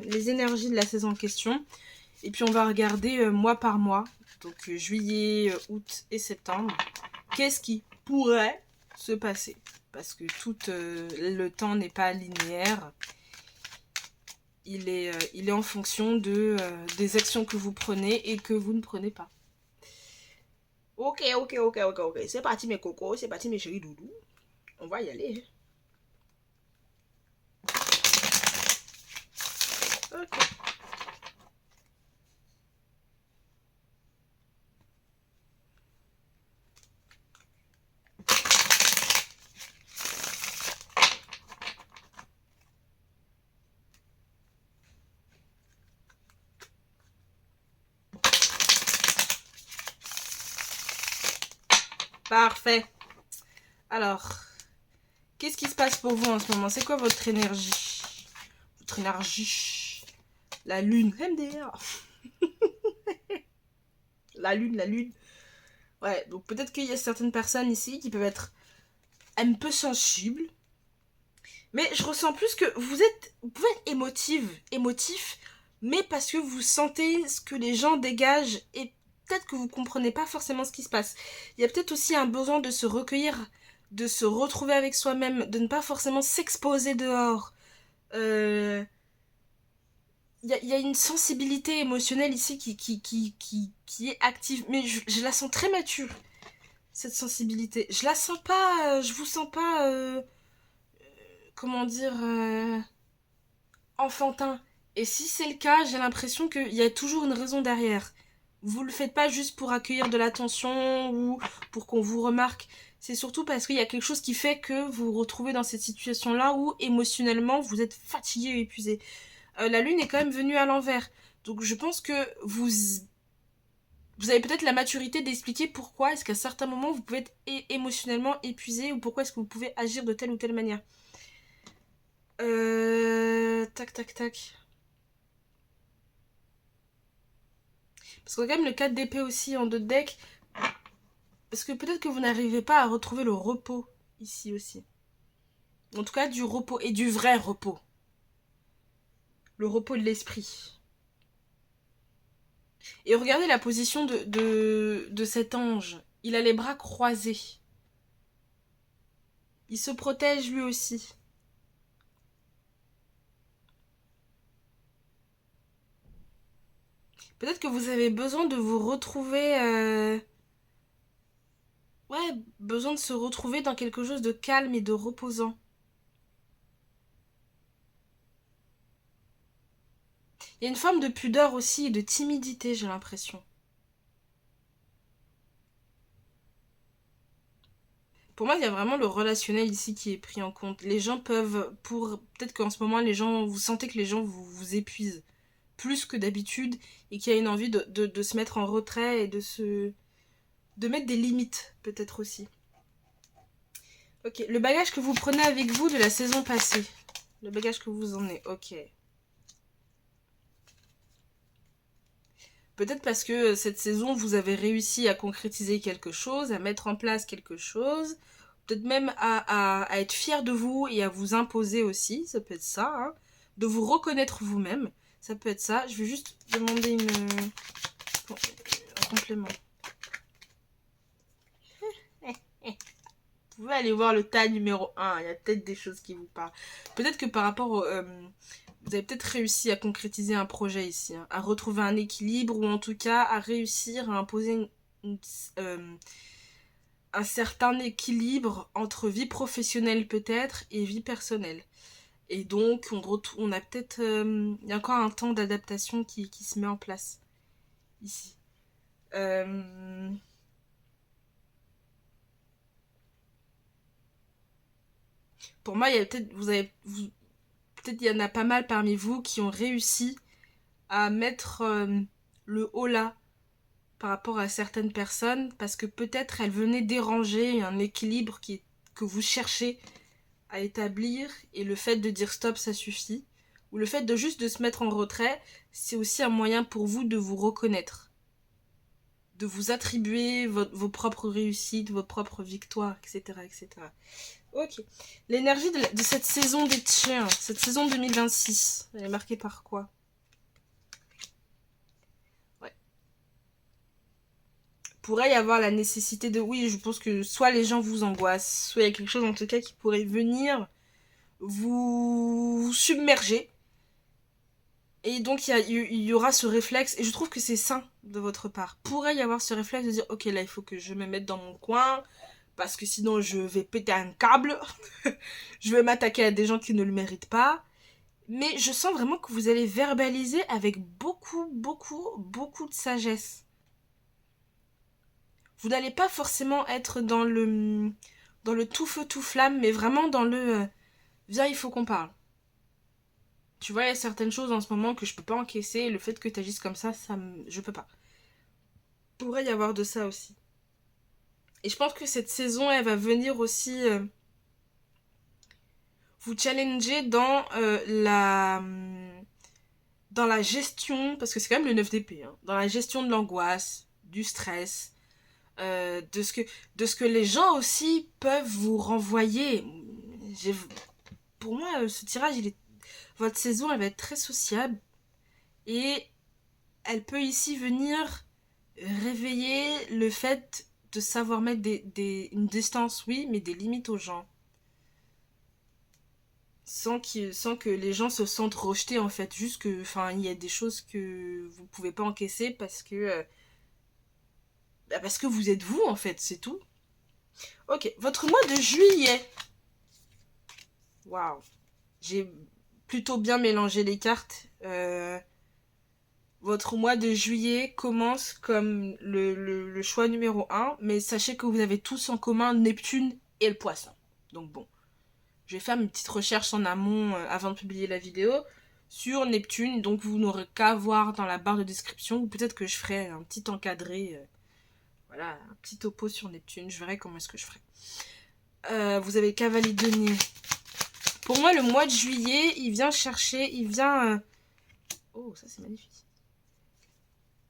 les énergies de la saison en question. Et puis on va regarder mois par mois, donc juillet, août et septembre. Qu'est-ce qui pourrait se passer? Parce que tout le temps n'est pas linéaire. Il est en fonction des actions que vous prenez et que vous ne prenez pas. Ok. C'est parti mes cocos, c'est parti mes chéris doudous. On va y aller. Ok. Parfait. Alors, qu'est-ce qui se passe pour vous en ce moment? C'est quoi votre énergie? Votre énergie. La lune. MDR. La lune, la lune. Ouais, donc peut-être qu'il y a certaines personnes ici qui peuvent être un peu sensibles. Mais je ressens plus que vous pouvez être émotif, mais parce que vous sentez ce que les gens dégagent et peut-être que vous comprenez pas forcément ce qui se passe. Il y a peut-être aussi un besoin de se recueillir, de se retrouver avec soi-même, de ne pas forcément s'exposer dehors. Il y a une sensibilité émotionnelle ici qui est active, mais je la sens très mature, cette sensibilité. Je la sens pas, je vous sens pas, comment dire, enfantin. Et si c'est le cas, j'ai l'impression qu'il y a toujours une raison derrière. Vous le faites pas juste pour accueillir de l'attention ou pour qu'on vous remarque. C'est surtout parce qu'il y a quelque chose qui fait que vous vous retrouvez dans cette situation-là où émotionnellement vous êtes fatigué et épuisé. La lune est quand même venue à l'envers. Donc je pense que vous avez peut-être la maturité d'expliquer pourquoi est-ce qu'à certains moments vous pouvez être émotionnellement épuisé ou pourquoi est-ce que vous pouvez agir de telle ou telle manière. Tac, tac, tac. Parce que quand même le 4 d'épée aussi en 2 de deck. Parce que peut-être que vous n'arrivez pas à retrouver le repos ici aussi. En tout cas du repos et du vrai repos. Le repos de l'esprit. Et regardez la position de cet ange. Il a les bras croisés. Il se protège lui aussi. Peut-être que vous avez besoin de vous retrouver... Ouais, besoin de se retrouver dans quelque chose de calme et de reposant. Il y a une forme de pudeur aussi et de timidité, j'ai l'impression. Pour moi, il y a vraiment le relationnel ici qui est pris en compte. Les gens peuvent, peut-être qu'en ce moment, les gens, vous sentez que les gens vous épuisent plus que d'habitude et qu'il y a une envie de se mettre en retrait et de mettre des limites, peut-être aussi. Ok, le bagage que vous prenez avec vous de la saison passée. Le bagage que vous emmenez, ok. Peut-être parce que cette saison, vous avez réussi à concrétiser quelque chose, à mettre en place quelque chose, peut-être même à être fier de vous et à vous imposer aussi, ça peut être ça, hein. De vous reconnaître vous-même, ça peut être ça. Je vais juste demander un complément. Vous pouvez aller voir le tas numéro 1, il y a peut-être des choses qui vous parlent. Peut-être que par rapport au... vous avez peut-être réussi à concrétiser un projet ici, hein, à retrouver un équilibre ou en tout cas à réussir à imposer un certain équilibre entre vie professionnelle peut-être et vie personnelle. Et donc on a peut-être... il y a encore un temps d'adaptation qui se met en place ici. Pour moi, il y a peut-être... peut-être il y en a pas mal parmi vous qui ont réussi à mettre le haut là par rapport à certaines personnes parce que peut-être elles venaient déranger un équilibre que vous cherchez à établir et le fait de dire stop ça suffit ou le fait de juste de se mettre en retrait c'est aussi un moyen pour vous de vous reconnaître, de vous attribuer vos propres réussites, vos propres victoires, etc. etc. Ok. L'énergie de cette saison des chiens, cette saison 2026, elle est marquée par quoi? Pourrait y avoir la nécessité de... Oui, je pense que soit les gens vous angoissent, soit il y a quelque chose en tout cas qui pourrait venir vous submerger. Et donc il y aura ce réflexe, et je trouve que c'est sain de votre part. Pourrait y avoir ce réflexe de dire, ok là il faut que je me mette dans mon coin, parce que sinon je vais péter un câble, je vais m'attaquer à des gens qui ne le méritent pas. Mais je sens vraiment que vous allez verbaliser avec beaucoup de sagesse. Vous n'allez pas forcément être dans le tout feu tout flamme, mais vraiment dans le viens, il faut qu'on parle. Tu vois, il y a certaines choses en ce moment que je peux pas encaisser, le fait que tu agisses comme ça je peux pas. Il pourrait y avoir de ça aussi. Et je pense que cette saison, elle va venir aussi vous challenger dans la gestion, parce que c'est quand même le 9 d'épée, hein, dans la gestion de l'angoisse, du stress, de ce que les gens aussi peuvent vous renvoyer. J'ai- pour moi, ce tirage, votre saison, elle va être très sociable et elle peut ici venir réveiller le fait de savoir mettre une distance, oui, mais des limites aux gens. Sans que les gens se sentent rejetés, en fait. Juste que, enfin, il y a des choses que vous pouvez pas encaisser parce que vous êtes vous, en fait, c'est tout. Ok, votre mois de juillet. Waouh. J'ai plutôt bien mélangé les cartes. Votre mois de juillet commence comme le choix numéro un, mais sachez que vous avez tous en commun Neptune et le poisson. Donc bon, je vais faire une petite recherche en amont avant de publier la vidéo sur Neptune, donc vous n'aurez qu'à voir dans la barre de description, ou peut-être que je ferai un petit encadré, voilà, un petit topo sur Neptune, je verrai comment est-ce que je ferai. Vous avez Cavalier de denier. Pour moi, le mois de juillet, il vient chercher, il vient... Oh, ça c'est magnifique.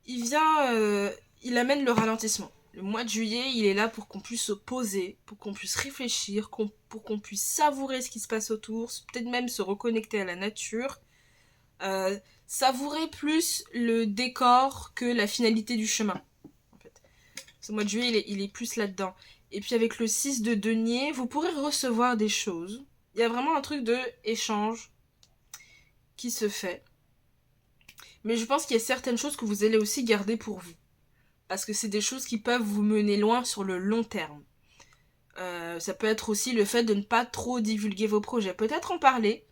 Il amène le ralentissement. Le mois de juillet, il est là pour qu'on puisse se poser, pour qu'on puisse réfléchir, pour qu'on puisse savourer ce qui se passe autour, peut-être même se reconnecter à la nature, savourer plus le décor que la finalité du chemin. En fait. Ce mois de juillet, il est plus là-dedans. Et puis avec le 6 de denier, vous pourrez recevoir des choses. Il y a vraiment un truc de échange qui se fait. Mais je pense qu'il y a certaines choses que vous allez aussi garder pour vous. Parce que c'est des choses qui peuvent vous mener loin sur le long terme. Ça peut être aussi le fait de ne pas trop divulguer vos projets. Peut-être en parler,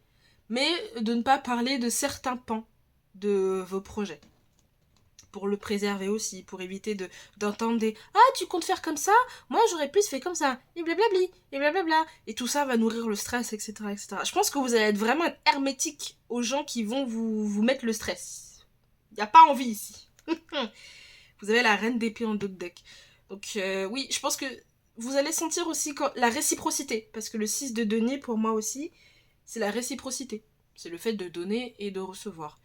mais de ne pas parler de certains pans de vos projets. Pour le préserver aussi, pour éviter d'entendre des « Ah, tu comptes faire comme ça? Moi, j'aurais plus fait comme ça. » Et blablabli, et blablabla. Et tout ça va nourrir le stress, etc., etc. Je pense que vous allez être vraiment hermétique aux gens qui vont vous mettre le stress. Il n'y a pas envie ici. Vous avez la reine d'épée en dos de deck. Donc oui, je pense que vous allez sentir aussi la réciprocité. Parce que le 6 de denier, pour moi aussi, c'est la réciprocité. C'est le fait de donner et de recevoir.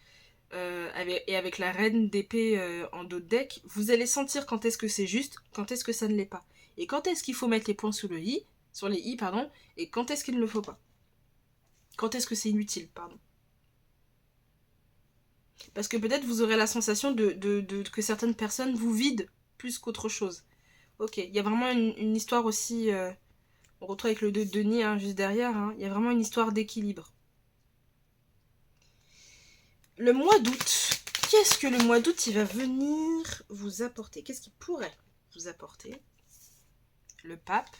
Et avec la reine d'épée en dos de deck, vous allez sentir quand est-ce que c'est juste, quand est-ce que ça ne l'est pas. Et quand est-ce qu'il faut mettre les points sur les i, pardon, et quand est-ce qu'il ne le faut pas. Quand est-ce que c'est inutile, pardon. Parce que peut-être vous aurez la sensation que certaines personnes vous vident plus qu'autre chose. Ok, il y a vraiment une histoire aussi... on retrouve avec le 2 de denier hein, juste derrière. Hein, il y a vraiment une histoire d'équilibre. Le mois d'août. Qu'est-ce que le mois d'août il va venir vous apporter? Qu'est-ce qu'il pourrait vous apporter? Le pape.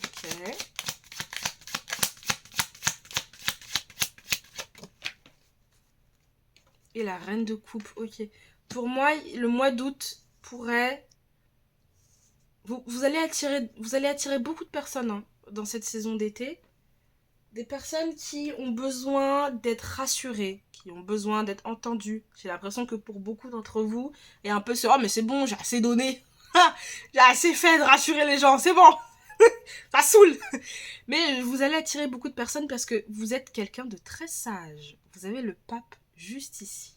Ok. Et la reine de coupe. Ok. Pour moi, le mois d'août pourrait... Vous allez attirer beaucoup de personnes hein, dans cette saison d'été. Des personnes qui ont besoin d'être rassurées, qui ont besoin d'être entendues. J'ai l'impression que pour beaucoup d'entre vous, il y a un peu ce « Oh mais c'est bon, j'ai assez donné. J'ai assez fait de rassurer les gens, c'est bon. Ça saoule. » Mais vous allez attirer beaucoup de personnes parce que vous êtes quelqu'un de très sage. Vous avez le pape juste ici.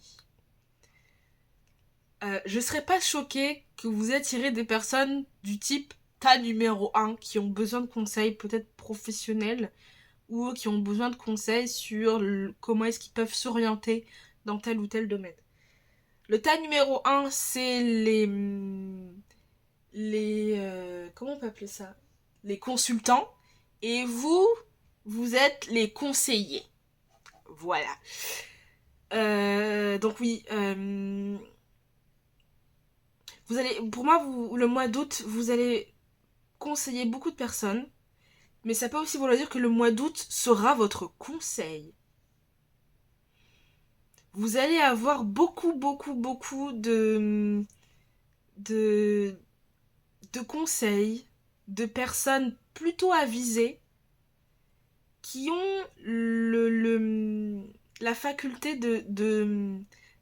Je serais pas choquée que vous attirez des personnes du type tas numéro 1 qui ont besoin de conseils peut-être professionnels ou qui ont besoin de conseils sur comment est-ce qu'ils peuvent s'orienter dans tel ou tel domaine. Le tas numéro 1, c'est comment on peut appeler ça? Les consultants. Et vous êtes les conseillers. Voilà. Donc oui, vous allez, pour moi, le mois d'août, vous allez conseiller beaucoup de personnes. Mais ça peut aussi vouloir dire que le mois d'août sera votre conseil. Vous allez avoir beaucoup de, de conseils de personnes plutôt avisées qui ont la faculté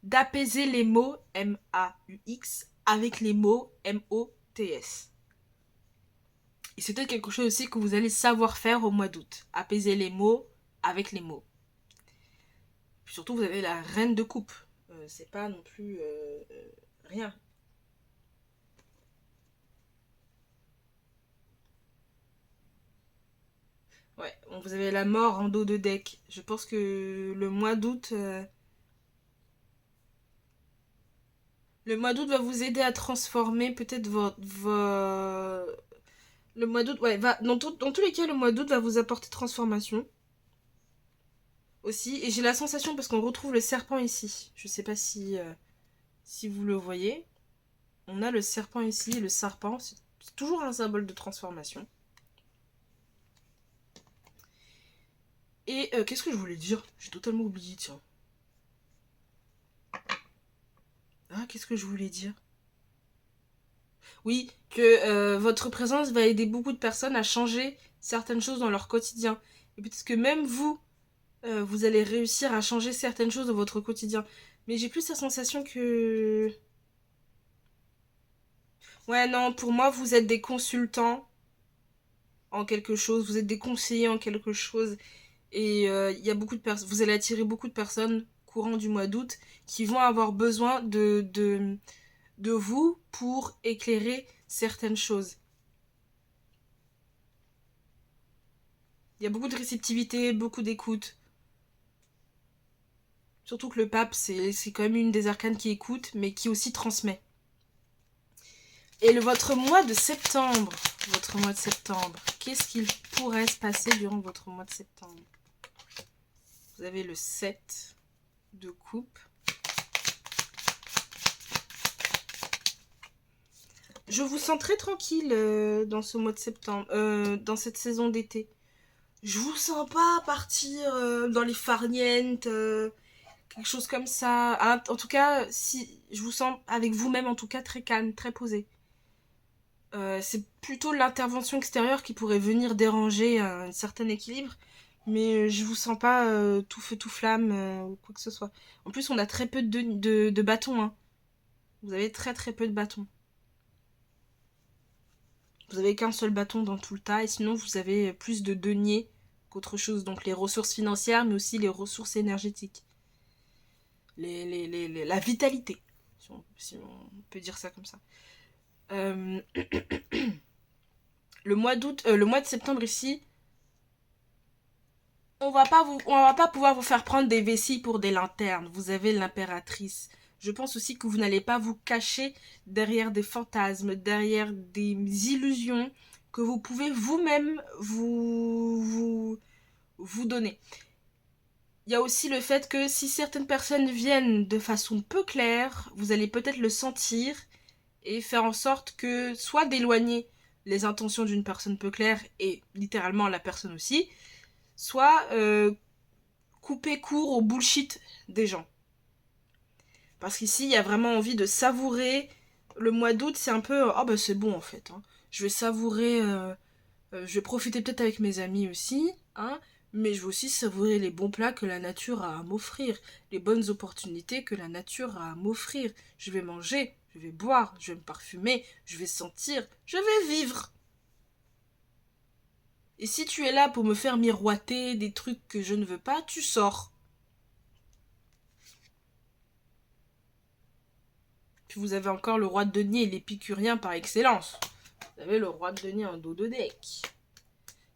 d'apaiser les mots M-A-U-X avec les mots M-O-T-S. Et c'est peut-être quelque chose aussi que vous allez savoir faire au mois d'août. Apaiser les mots avec les mots. Puis surtout, vous avez la reine de coupe. C'est pas non plus rien. Ouais, bon, vous avez la mort en dos de deck. Je pense que le mois d'août va vous aider à transformer peut-être le mois d'août, ouais, dans tous les cas, le mois d'août va vous apporter transformation aussi. Et j'ai la sensation, parce qu'on retrouve le serpent ici. Je sais pas si vous le voyez. On a le serpent ici. Le serpent, c'est toujours un symbole de transformation. Et qu'est-ce que je voulais dire? J'ai totalement oublié, tiens. Ah, qu'est-ce que je voulais dire? Oui, que votre présence va aider beaucoup de personnes à changer certaines choses dans leur quotidien. Et peut-être que même vous, vous allez réussir à changer certaines choses dans votre quotidien. Mais j'ai plus la sensation que... Ouais, non, pour moi, vous êtes des consultants en quelque chose, vous êtes des conseillers en quelque chose. Et il y a beaucoup de personnes... Vous allez attirer beaucoup de personnes courant du mois d'août qui vont avoir besoin de vous pour éclairer certaines choses. Il y a beaucoup de réceptivité, beaucoup d'écoute. Surtout que le pape, c'est quand même une des arcanes qui écoute, mais qui aussi transmet. Et votre mois de septembre, qu'est-ce qu'il pourrait se passer durant votre mois de septembre? Vous avez le 7 de coupe. Je vous sens très tranquille dans ce mois de septembre, dans cette saison d'été. Je vous sens pas partir dans les farnientes, quelque chose comme ça. En tout cas, si je vous sens avec vous-même, en tout cas, très calme, très posé. C'est plutôt l'intervention extérieure qui pourrait venir déranger un certain équilibre, mais je vous sens pas tout feu tout flamme ou quoi que ce soit. En plus, on a très peu de bâtons. Hein. Vous avez très très peu de bâtons. Vous avez qu'un seul bâton dans tout le tas, et sinon vous avez plus de deniers qu'autre chose. Donc les ressources financières, mais aussi les ressources énergétiques. La vitalité, si on peut dire ça comme ça. Euh, le mois d'août, le mois de septembre ici, on va pas pouvoir vous faire prendre des vessies pour des lanternes. Vous avez l'impératrice. Je pense aussi que vous n'allez pas vous cacher derrière des fantasmes, derrière des illusions que vous pouvez vous-même vous donner. Il y a aussi le fait que si certaines personnes viennent de façon peu claire, vous allez peut-être le sentir et faire en sorte que soit d'éloigner les intentions d'une personne peu claire et littéralement la personne aussi, soit couper court au bullshit des gens. Parce qu'ici, il y a vraiment envie de savourer. Le mois d'août, c'est un peu... Oh bah c'est bon en fait. Hein. Je vais savourer... je vais profiter peut-être avec mes amis aussi. Hein, mais je vais aussi savourer les bons plats que la nature a à m'offrir. Les bonnes opportunités que la nature a à m'offrir. Je vais manger, je vais boire, je vais me parfumer, je vais sentir, je vais vivre. Et si tu es là pour me faire miroiter des trucs que je ne veux pas, tu sors. Puis vous avez encore le roi de denier, l'épicurien par excellence. Vous avez le roi de denier en dos de deck.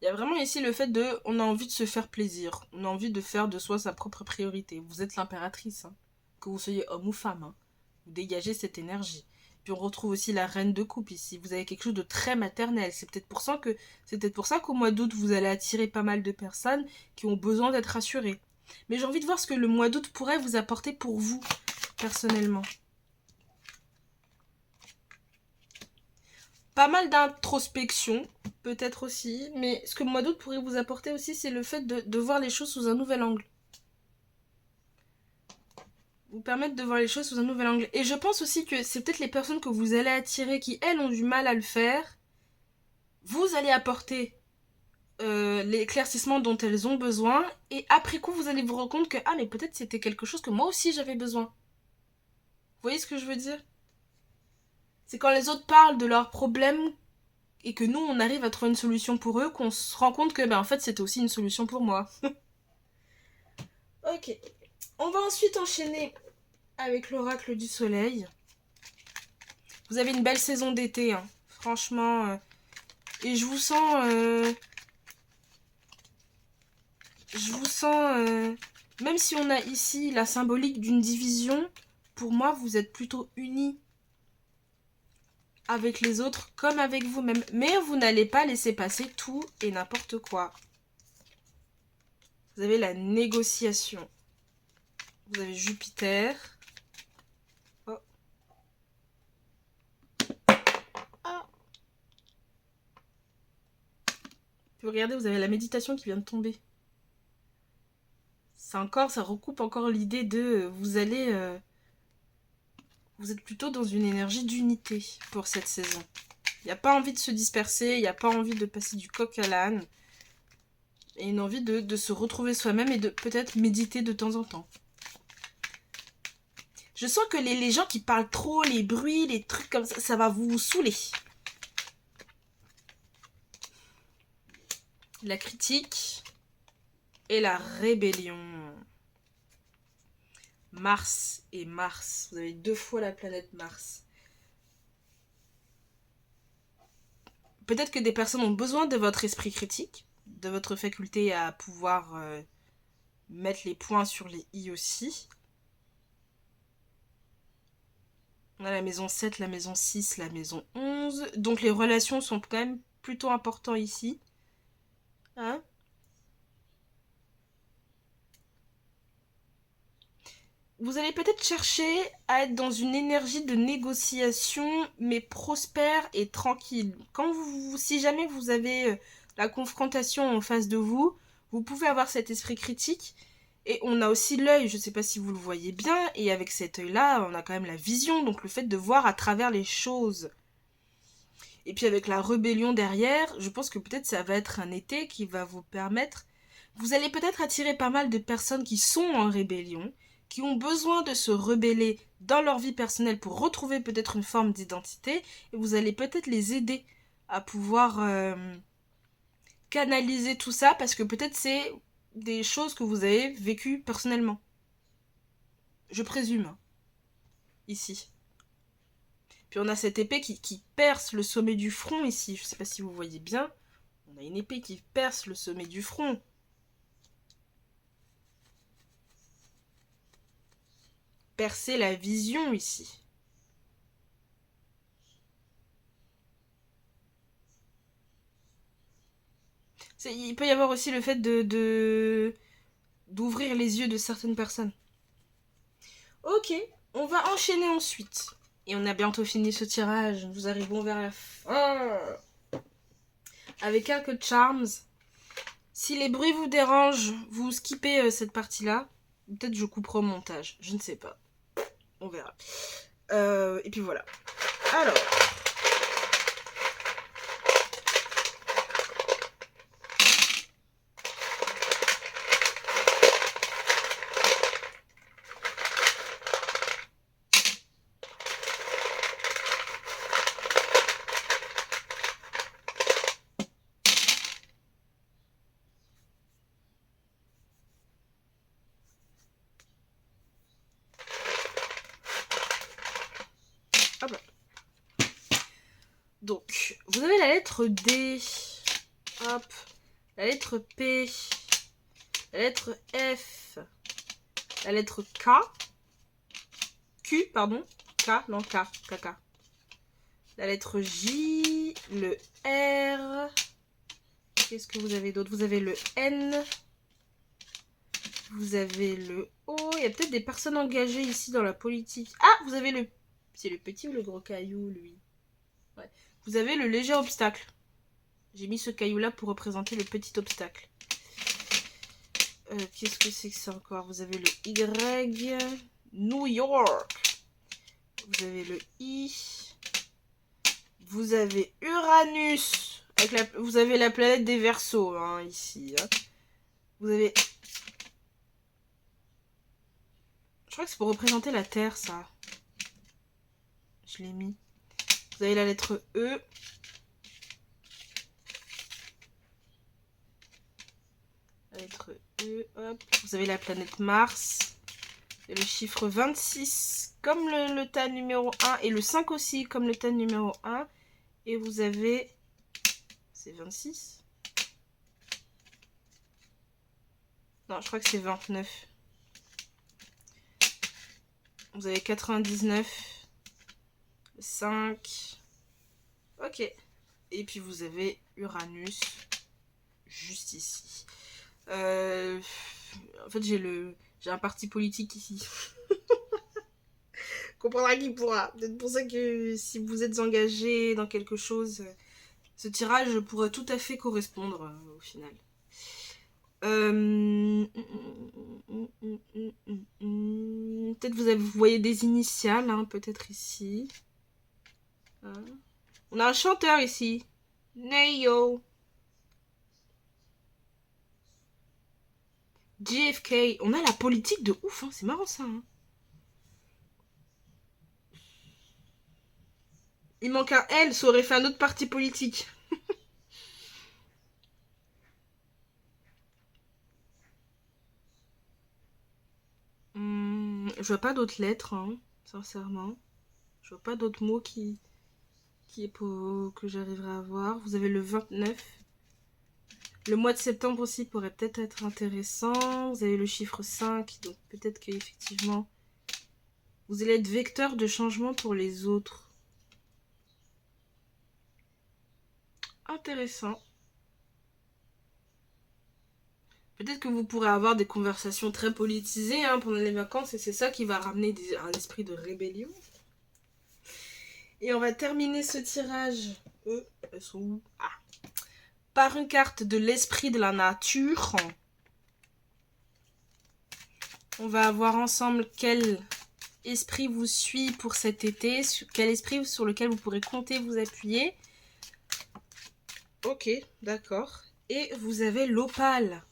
Il y a vraiment ici le fait de... On a envie de se faire plaisir. On a envie de faire de soi sa propre priorité. Vous êtes l'impératrice. Hein. Que vous soyez homme ou femme. Hein. Vous dégagez cette énergie. Puis on retrouve aussi la reine de coupe ici. Vous avez quelque chose de très maternel. C'est peut-être pour ça qu'au mois d'août, vous allez attirer pas mal de personnes qui ont besoin d'être rassurées. Mais j'ai envie de voir ce que le mois d'août pourrait vous apporter pour vous, personnellement. Pas mal d'introspection, peut-être aussi, mais ce que le mois d'août pourrait vous apporter aussi, c'est le fait de voir les choses sous un nouvel angle. Vous permettre de voir les choses sous un nouvel angle. Et je pense aussi que c'est peut-être les personnes que vous allez attirer qui, elles, ont du mal à le faire. Vous allez apporter l'éclaircissement dont elles ont besoin, et après coup, vous allez vous rendre compte que, ah, mais peut-être c'était quelque chose que moi aussi j'avais besoin. Vous voyez ce que je veux dire? C'est quand les autres parlent de leurs problèmes et que nous, on arrive à trouver une solution pour eux, qu'on se rend compte que, en fait, c'était aussi une solution pour moi. Ok. On va ensuite enchaîner avec l'oracle du soleil. Vous avez une belle saison d'été, hein. Franchement. Et je vous sens... même si on a ici la symbolique d'une division, pour moi, vous êtes plutôt unis avec les autres comme avec vous-même. Mais vous n'allez pas laisser passer tout et n'importe quoi. Vous avez la négociation. Vous avez Jupiter. Oh. Ah. Puis regardez, vous avez la méditation qui vient de tomber. Ça recoupe encore l'idée de vous allez... vous êtes plutôt dans une énergie d'unité pour cette saison. Il n'y a pas envie de se disperser, il n'y a pas envie de passer du coq à l'âne. Et une envie de se retrouver soi-même et de peut-être méditer de temps en temps. Je sens que les gens qui parlent trop, les bruits, les trucs comme ça, ça va vous saouler. La critique et la rébellion. Mars et Mars. Vous avez 2 fois la planète Mars. Peut-être que des personnes ont besoin de votre esprit critique, de votre faculté à pouvoir mettre les points sur les i aussi. On a la maison 7, la maison 6, la maison 11. Donc les relations sont quand même plutôt importantes ici. Hein? Vous allez peut-être chercher à être dans une énergie de négociation, mais prospère et tranquille. Si jamais vous avez la confrontation en face de vous, vous pouvez avoir cet esprit critique. Et on a aussi l'œil, je ne sais pas si vous le voyez bien, et avec cet œil-là, on a quand même la vision, donc le fait de voir à travers les choses. Et puis avec la rébellion derrière, je pense que peut-être ça va être un été qui va vous permettre... Vous allez peut-être attirer pas mal de personnes qui sont en rébellion, qui ont besoin de se rebeller dans leur vie personnelle pour retrouver peut-être une forme d'identité, et vous allez peut-être les aider à pouvoir canaliser tout ça, parce que peut-être c'est des choses que vous avez vécues personnellement. Je présume, hein, ici. Puis on a cette épée qui perce le sommet du front ici, je sais pas si vous voyez bien. On a une épée qui perce le sommet du front. Percer la vision ici. Il peut y avoir aussi le fait d'ouvrir les yeux de certaines personnes. Ok, on va enchaîner ensuite. Et on a bientôt fini ce tirage. Nous arrivons vers la fin. Avec quelques charms. Si les bruits vous dérangent, vous skippez cette partie-là. Peut-être je couperai au montage. Je ne sais pas. On verra. Et puis voilà. Alors. Hop là. Donc, vous avez la lettre D. Hop. La lettre P. La lettre F. La lettre K. Q, pardon. K, non, K. KK. La lettre J. Le R. Qu'est-ce que vous avez d'autre? Vous avez le N. Vous avez le O. Il y a peut-être des personnes engagées ici dans la politique. Ah, vous avez le... C'est le petit ou le gros caillou, lui? Ouais. Vous avez le léger obstacle. J'ai mis ce caillou-là pour représenter le petit obstacle. Qu'est-ce que c'est que ça encore? Vous avez le Y. New York. Vous avez le I. Vous avez Uranus. Vous avez la planète des Verseaux, hein, ici. Hein. Vous avez... Je crois que c'est pour représenter la Terre, ça. Je l'ai mis. Vous avez la lettre E. La lettre E, hop. Vous avez la planète Mars. Et le chiffre 26 comme le tas numéro 1. Et le 5 aussi comme le tas numéro 1. Et vous avez... C'est 26? Non, je crois que c'est 29. Vous avez 99. 5. Ok. Et puis vous avez Uranus. Juste ici. En fait, j'ai un parti politique ici. Comprendra qui pourra. Peut-être pour ça que si vous êtes engagé dans quelque chose, ce tirage pourrait tout à fait correspondre au final. Peut-être vous voyez des initiales, hein, peut-être ici. Hein. On a un chanteur ici. Neyo. JFK. On a la politique de ouf, hein. C'est marrant ça. Hein. Il manque un L, ça aurait fait un autre parti politique. Je vois pas d'autres lettres, hein, sincèrement. Je vois pas d'autres mots qui est pour que j'arriverai à voir. Vous avez le 29. Le mois de septembre aussi pourrait peut-être être intéressant. Vous avez le chiffre 5, donc peut-être qu'effectivement, vous allez être vecteur de changement pour les autres. Intéressant. Peut-être que vous pourrez avoir des conversations très politisées hein, pendant les vacances et c'est ça qui va ramener un esprit de rébellion. Et on va terminer ce tirage. Elles sont où? Ah. Par une carte de l'esprit de la nature. On va voir ensemble quel esprit vous suit pour cet été, quel esprit sur lequel vous pourrez compter vous appuyer. Ok, d'accord. Et vous avez l'opale.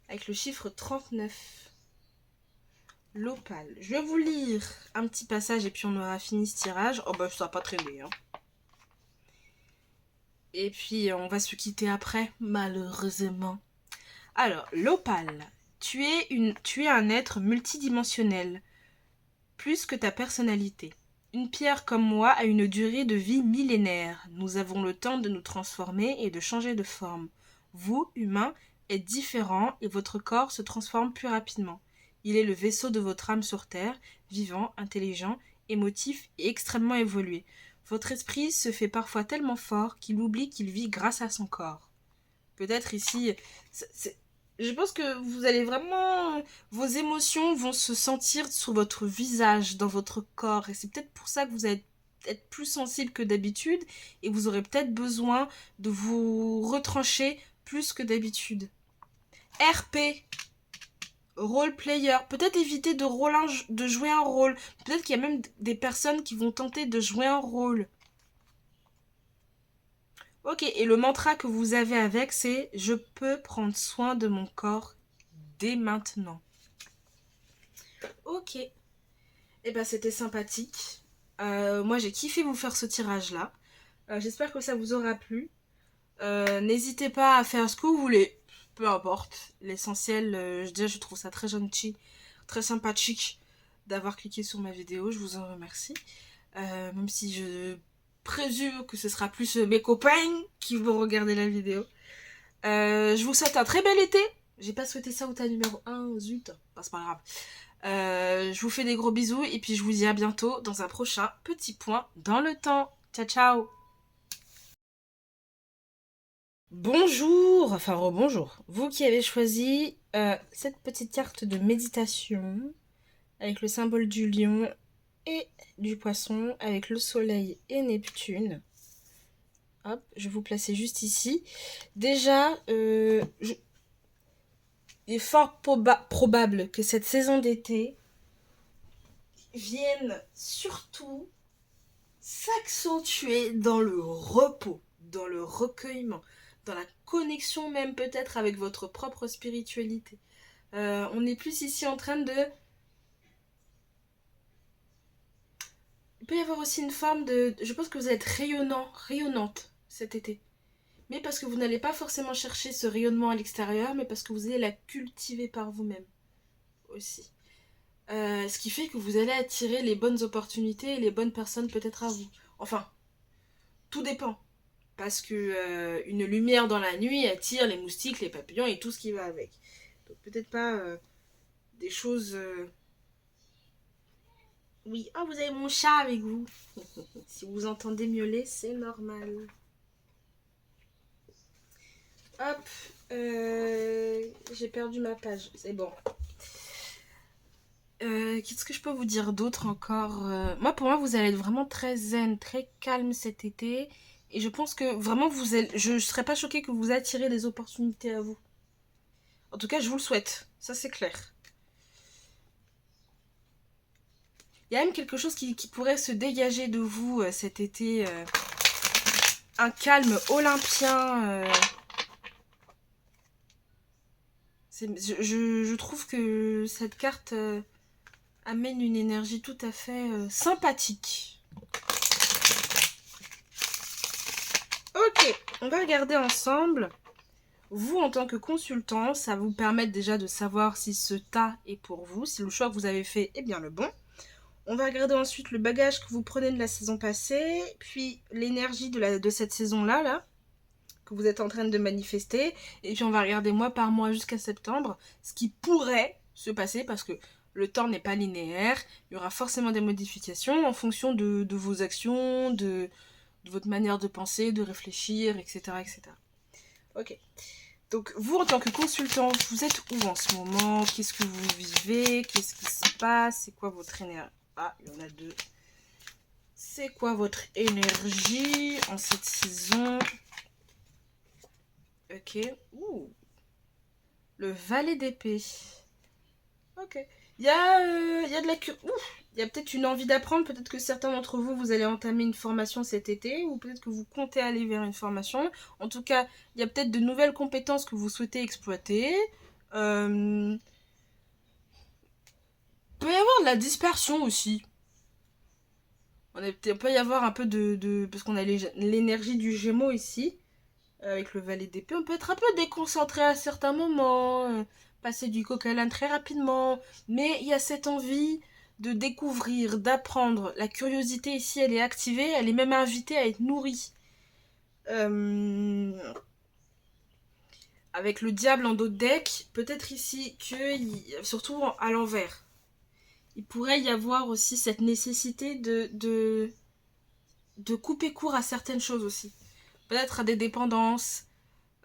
Avec le chiffre 39. L'opale. Je vais vous lire un petit passage et puis on aura fini ce tirage. Oh bah ça va pas traîner. Hein. Et puis on va se quitter après, malheureusement. Alors, l'opale. Tu es un être multidimensionnel. Plus que ta personnalité. Une pierre comme moi a une durée de vie millénaire. Nous avons le temps de nous transformer et de changer de forme. Vous, humains, êtes différents et votre corps se transforme plus rapidement. Il est le vaisseau de votre âme sur Terre, vivant, intelligent, émotif et extrêmement évolué. Votre esprit se fait parfois tellement fort qu'il oublie qu'il vit grâce à son corps. Peut-être ici, je pense que vous allez vraiment... Vos émotions vont se sentir sur votre visage, dans votre corps. Et c'est peut-être pour ça que vous allez être plus sensible que d'habitude. Et vous aurez peut-être besoin de vous retrancher plus que d'habitude. RP. Role player. Peut-être éviter de jouer un rôle. Peut-être qu'il y a même des personnes qui vont tenter de jouer un rôle. Ok, et le mantra que vous avez avec, c'est « Je peux prendre soin de mon corps dès maintenant ». Ok. Eh ben, c'était sympathique. Moi, j'ai kiffé vous faire ce tirage-là. J'espère que ça vous aura plu. N'hésitez pas à faire ce que vous voulez. Peu importe. L'essentiel, je trouve ça très gentil, très sympathique d'avoir cliqué sur ma vidéo. Je vous en remercie. Même si je présume que ce sera plus mes copains qui vont regarder la vidéo. Je vous souhaite un très bel été. J'ai pas souhaité ça au tas numéro 1, zut. Bah, c'est pas grave. Je vous fais des gros bisous et puis je vous dis à bientôt dans un prochain petit point dans le temps. Ciao ciao. Bonjour, enfin rebonjour. Vous qui avez choisi cette petite carte de méditation avec le symbole du lion et du poisson avec le soleil et Neptune. Hop, je vais vous placer juste ici. Déjà, il est fort probable que cette saison d'été vienne surtout s'accentuer dans le repos, dans le recueillement, dans la connexion même peut-être avec votre propre spiritualité. On est plus ici en train de... Il peut y avoir aussi une forme de... Je pense que vous êtes rayonnante cet été. mais parce que vous n'allez pas forcément chercher ce rayonnement à l'extérieur, mais parce que vous allez la cultiver par vous-même aussi. Ce qui fait que vous allez attirer les bonnes opportunités et les bonnes personnes peut-être à vous. Enfin, tout dépend. Parce que une lumière dans la nuit attire les moustiques, les papillons et tout ce qui va avec. Donc peut-être pas des choses... Oui, oh, vous avez mon chat avec vous. Si vous entendez miauler, c'est normal. Hop, j'ai perdu ma page, c'est bon. Qu'est-ce que je peux vous dire d'autre encore? Moi, pour moi, vous allez être vraiment très zen, très calme cet été. Et je pense que vraiment, je ne serais pas choquée que vous attirez les opportunités à vous. En tout cas, je vous le souhaite. Ça, c'est clair. Il y a même quelque chose qui pourrait se dégager de vous cet été. Un calme olympien. Je trouve que cette carte amène une énergie tout à fait sympathique. Ok, on va regarder ensemble. Vous, en tant que consultant, ça va vous permettre déjà de savoir si ce tas est pour vous, si le choix que vous avez fait est bien le bon. On va regarder ensuite le bagage que vous prenez de la saison passée, puis l'énergie de cette saison-là, là, que vous êtes en train de manifester. Et puis on va regarder mois par mois jusqu'à septembre, ce qui pourrait se passer parce que le temps n'est pas linéaire. Il y aura forcément des modifications en fonction de vos actions, de votre manière de penser, de réfléchir, etc. etc. Ok. Donc vous, en tant que consultant, vous êtes où en ce moment? Qu'est-ce que vous vivez? Qu'est-ce qui se passe? C'est quoi votre énergie? Ah, il y en a deux. C'est quoi votre énergie en cette saison? Ok. Ouh. Le valet d'épée. Ok. Il y a de la il y a peut-être une envie d'apprendre. Peut-être que certains d'entre vous, vous allez entamer une formation cet été. Ou peut-être que vous comptez aller vers une formation. En tout cas, il y a peut-être de nouvelles compétences que vous souhaitez exploiter. Il peut y avoir de la dispersion aussi. Il peut y avoir un peu parce qu'on a l'énergie du Gémeaux ici. Avec le valet d'épée, on peut être un peu déconcentré à certains moments, passer du coq à l'âne très rapidement, mais il y a cette envie de découvrir, d'apprendre. La curiosité ici, elle est activée, elle est même invitée à être nourrie. Avec le diable en dos de deck, peut-être ici que, surtout à l'envers, il pourrait y avoir aussi cette nécessité de couper court à certaines choses aussi. Peut-être à des dépendances,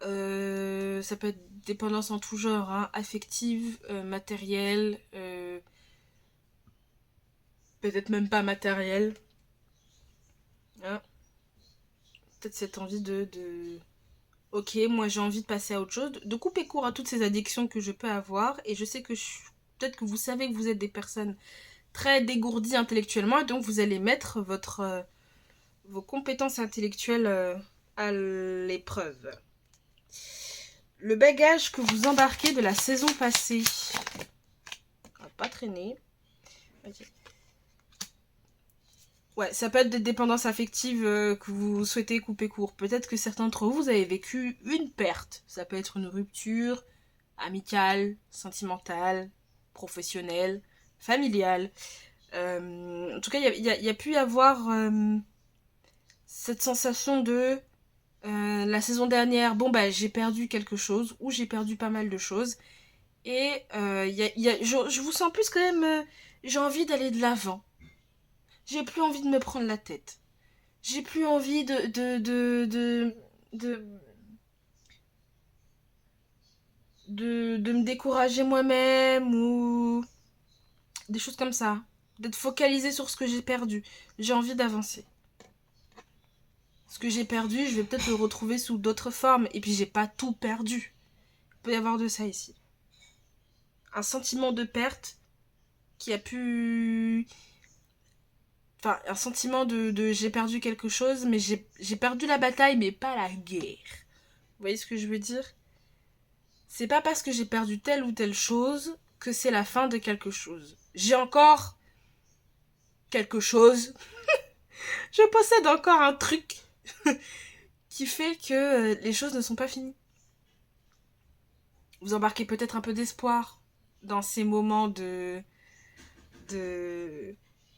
ça peut être dépendance en tout genre, hein, affective, matérielle, peut-être même pas matérielle. Hein. Peut-être cette envie ok, moi j'ai envie de passer à autre chose, de couper court à toutes ces addictions que je peux avoir, et je sais que peut-être que vous savez que vous êtes des personnes très dégourdies intellectuellement, et donc vous allez mettre vos compétences intellectuelles à l'épreuve. Le bagage que vous embarquez de la saison passée. On va pas traîner. Ok. Ouais, ça peut être des dépendances affectives que vous souhaitez couper court. Peut-être que certains d'entre vous, vous avez vécu une perte. Ça peut être une rupture amicale, sentimentale, professionnelle, familiale. En tout cas, il y a pu y avoir cette sensation de la saison dernière, bon bah j'ai perdu quelque chose, ou j'ai perdu pas mal de choses. Et je vous sens plus quand même, j'ai envie d'aller de l'avant. J'ai plus envie de me prendre la tête. J'ai plus envie de, de me décourager moi-même ou des choses comme ça. D'être focalisée sur ce que j'ai perdu. J'ai envie d'avancer. Ce que j'ai perdu, je vais peut-être le retrouver sous d'autres formes. Et puis j'ai pas tout perdu. Il peut y avoir de ça ici. Un sentiment de perte qui a pu... Enfin, un sentiment de j'ai perdu quelque chose, mais j'ai perdu la bataille, mais pas la guerre. Vous voyez ce que je veux dire? C'est pas parce que j'ai perdu telle ou telle chose que c'est la fin de quelque chose. J'ai encore quelque chose. Je possède encore un truc qui fait que les choses ne sont pas finies. Vous embarquez peut-être un peu d'espoir dans ces moments de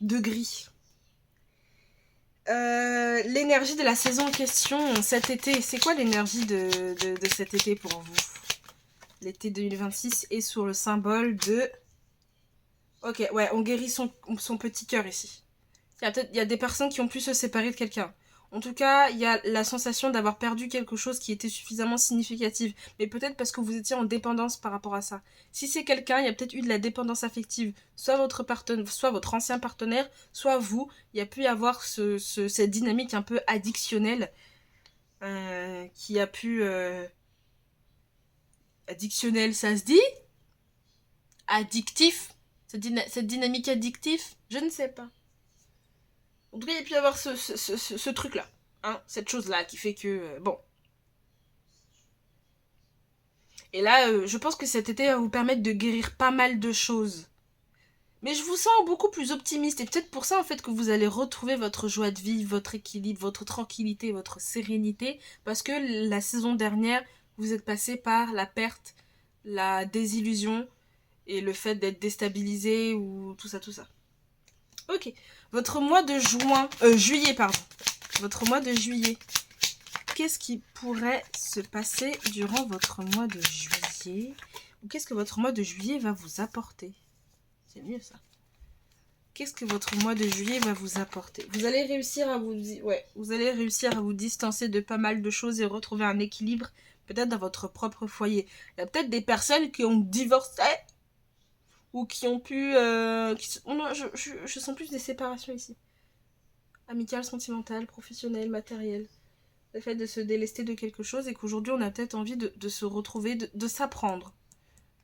gris. L'énergie de la saison en question cet été, c'est quoi l'énergie de cet été pour vous? L'été 2026 est sur le symbole de... Ok, ouais, on guérit son petit cœur ici. Il y a des personnes qui ont pu se séparer de quelqu'un. En tout cas, il y a la sensation d'avoir perdu quelque chose qui était suffisamment significatif. Mais peut-être parce que vous étiez en dépendance par rapport à ça. Si c'est quelqu'un, il y a peut-être eu de la dépendance affective. Soit votre ancien partenaire, soit vous. Il y a pu y avoir cette dynamique un peu addictionnelle qui a pu... Addictionnel, ça se dit? Addictif? Cette dynamique addictive? Je ne sais pas. En tout cas, il y a pu y avoir ce truc-là. Hein, cette chose-là qui fait que... bon. Et là, je pense que cet été va vous permettre de guérir pas mal de choses. Mais je vous sens beaucoup plus optimiste. Et peut-être pour ça, en fait, que vous allez retrouver votre joie de vivre, votre équilibre, votre tranquillité, votre sérénité. Parce que la saison dernière, vous êtes passé par la perte, la désillusion et le fait d'être déstabilisé ou tout ça, tout ça. Ok. Votre mois de juillet, pardon. Votre mois de juillet. Qu'est-ce qui pourrait se passer durant votre mois de juillet? Ou qu'est-ce que votre mois de juillet va vous apporter? C'est mieux ça. Qu'est-ce que votre mois de juillet va vous apporter? Vous allez réussir à vous distancer de pas mal de choses et retrouver un équilibre, peut-être dans votre propre foyer. Il y a peut-être des personnes qui ont divorcé ou qui ont pu... non, je sens plus des séparations ici. Amicales, sentimentales, professionnelles, matérielles. Le fait de se délester de quelque chose et qu'aujourd'hui on a peut-être envie de se retrouver, de s'apprendre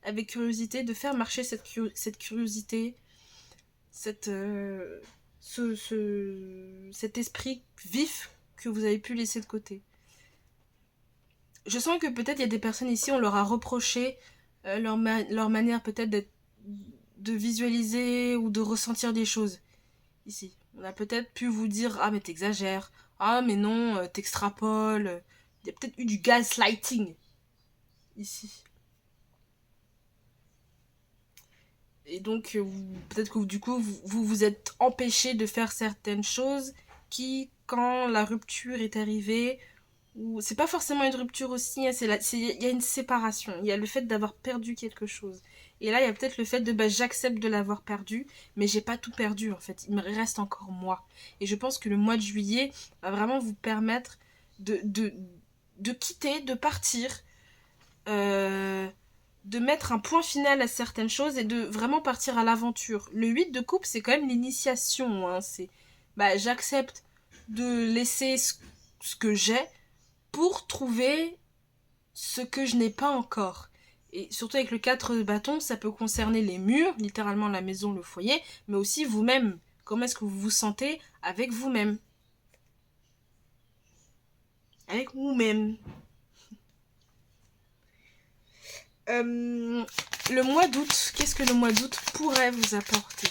avec curiosité, de faire marcher cette curiosité, cet esprit vif que vous avez pu laisser de côté. Je sens que peut-être il y a des personnes ici, on leur a reproché leur manière peut-être de visualiser ou de ressentir des choses. Ici, on a peut-être pu vous dire « Ah mais t'exagères »,« Ah mais non, t'extrapoles ». Il y a peut-être eu du gaslighting ici. Et donc, peut-être que du coup, vous êtes empêché de faire certaines choses qui, quand la rupture est arrivée, ou c'est pas forcément une rupture aussi, hein, il y a une séparation, il y a le fait d'avoir perdu quelque chose. Et là, il y a peut-être le fait de j'accepte de l'avoir perdu, mais j'ai pas tout perdu en fait, il me reste encore moi. Et je pense que le mois de juillet va vraiment vous permettre de quitter, de partir, de mettre un point final à certaines choses et de vraiment partir à l'aventure. Le 8 de coupe, c'est quand même l'initiation. Hein. C'est, j'accepte de laisser ce que j'ai pour trouver ce que je n'ai pas encore. Et surtout avec le 4 de bâton, ça peut concerner les murs, littéralement la maison, le foyer, mais aussi vous-même. Comment est-ce que vous vous sentez avec vous-même? Avec vous-même. Le mois d'août, qu'est-ce que le mois d'août pourrait vous apporter?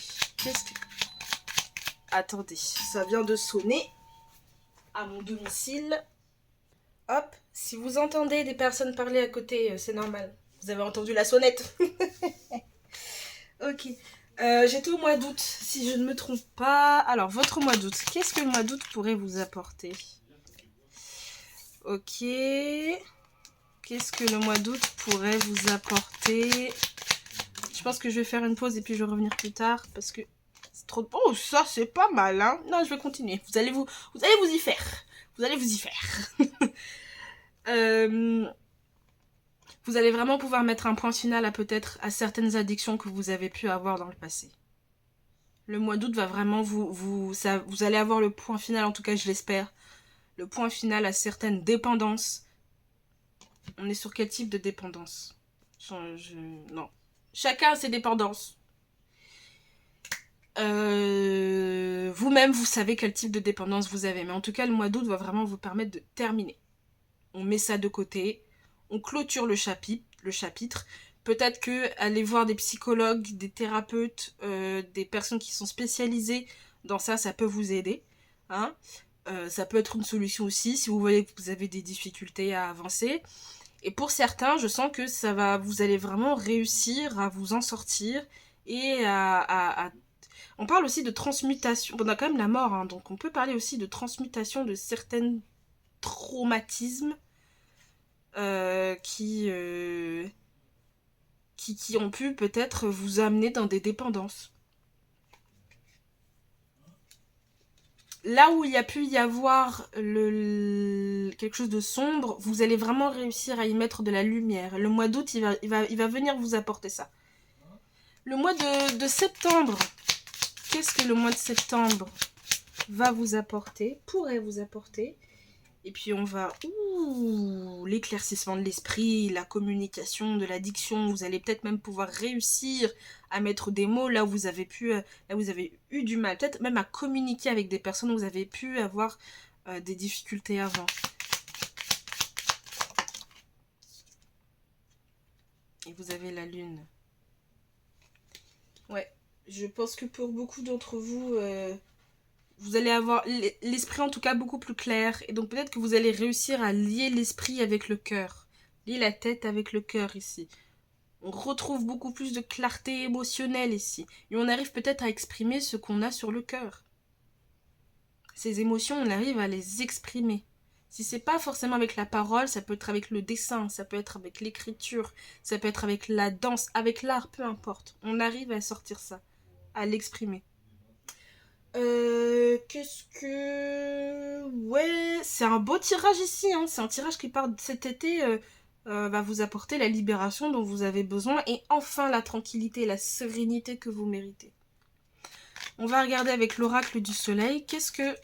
Attendez, ça vient de sonner à mon domicile. Hop, si vous entendez des personnes parler à côté, c'est normal. Vous avez entendu la sonnette. Ok. J'étais au mois d'août, si je ne me trompe pas. Alors, votre mois d'août, qu'est-ce que le mois d'août pourrait vous apporter? Ok. Qu'est-ce que le mois d'août pourrait vous apporter? Je pense que je vais faire une pause et puis je vais revenir plus tard parce que c'est trop... Oh, ça c'est pas mal, hein. Non, je vais continuer. Vous allez vous y faire. Vous allez vous y faire. Vous allez vraiment pouvoir mettre un point final à peut-être à certaines addictions que vous avez pu avoir dans le passé. Le mois d'août va vraiment vous allez avoir le point final, en tout cas je l'espère, le point final à certaines dépendances. On est sur quel type de dépendance? Non. Chacun a ses dépendances. Vous-même, vous savez quel type de dépendance vous avez. Mais en tout cas, le mois d'août va vraiment vous permettre de terminer. On met ça de côté. On clôture le chapitre. Peut-être que aller voir des psychologues, des thérapeutes, des personnes qui sont spécialisées dans ça, ça peut vous aider. Hein. Ça peut être une solution aussi si vous voyez que vous avez des difficultés à avancer. Et pour certains, je sens que vous allez vraiment réussir à vous en sortir et On parle aussi de transmutation. Bon, on a quand même la mort, hein, donc on peut parler aussi de transmutation de certains traumatismes qui ont pu peut-être vous amener dans des dépendances. Là où il y a pu y avoir quelque chose de sombre, vous allez vraiment réussir à y mettre de la lumière. Le mois d'août, il va venir vous apporter ça. Le mois de septembre, qu'est-ce que le mois de septembre va vous apporter, pourrait vous apporter? Et puis on va... l'éclaircissement de l'esprit, la communication, de la diction. Vous allez peut-être même pouvoir réussir à mettre des mots là où vous avez eu du mal. Peut-être même à communiquer avec des personnes où vous avez pu avoir des difficultés avant. Et vous avez la lune. Ouais, je pense que pour beaucoup d'entre vous... vous allez avoir l'esprit en tout cas beaucoup plus clair. Et donc peut-être que vous allez réussir à lier l'esprit avec le cœur. Lier la tête avec le cœur ici. On retrouve beaucoup plus de clarté émotionnelle ici. Et on arrive peut-être à exprimer ce qu'on a sur le cœur. Ces émotions, on arrive à les exprimer. Si c'est pas forcément avec la parole, ça peut être avec le dessin, ça peut être avec l'écriture, ça peut être avec la danse, avec l'art, peu importe. On arrive à sortir ça, à l'exprimer. Qu'est-ce que... Ouais, c'est un beau tirage ici, hein. C'est un tirage qui part cet été, va vous apporter la libération dont vous avez besoin et enfin la tranquillité et la sérénité que vous méritez. On va regarder avec l'oracle du soleil. Qu'est-ce que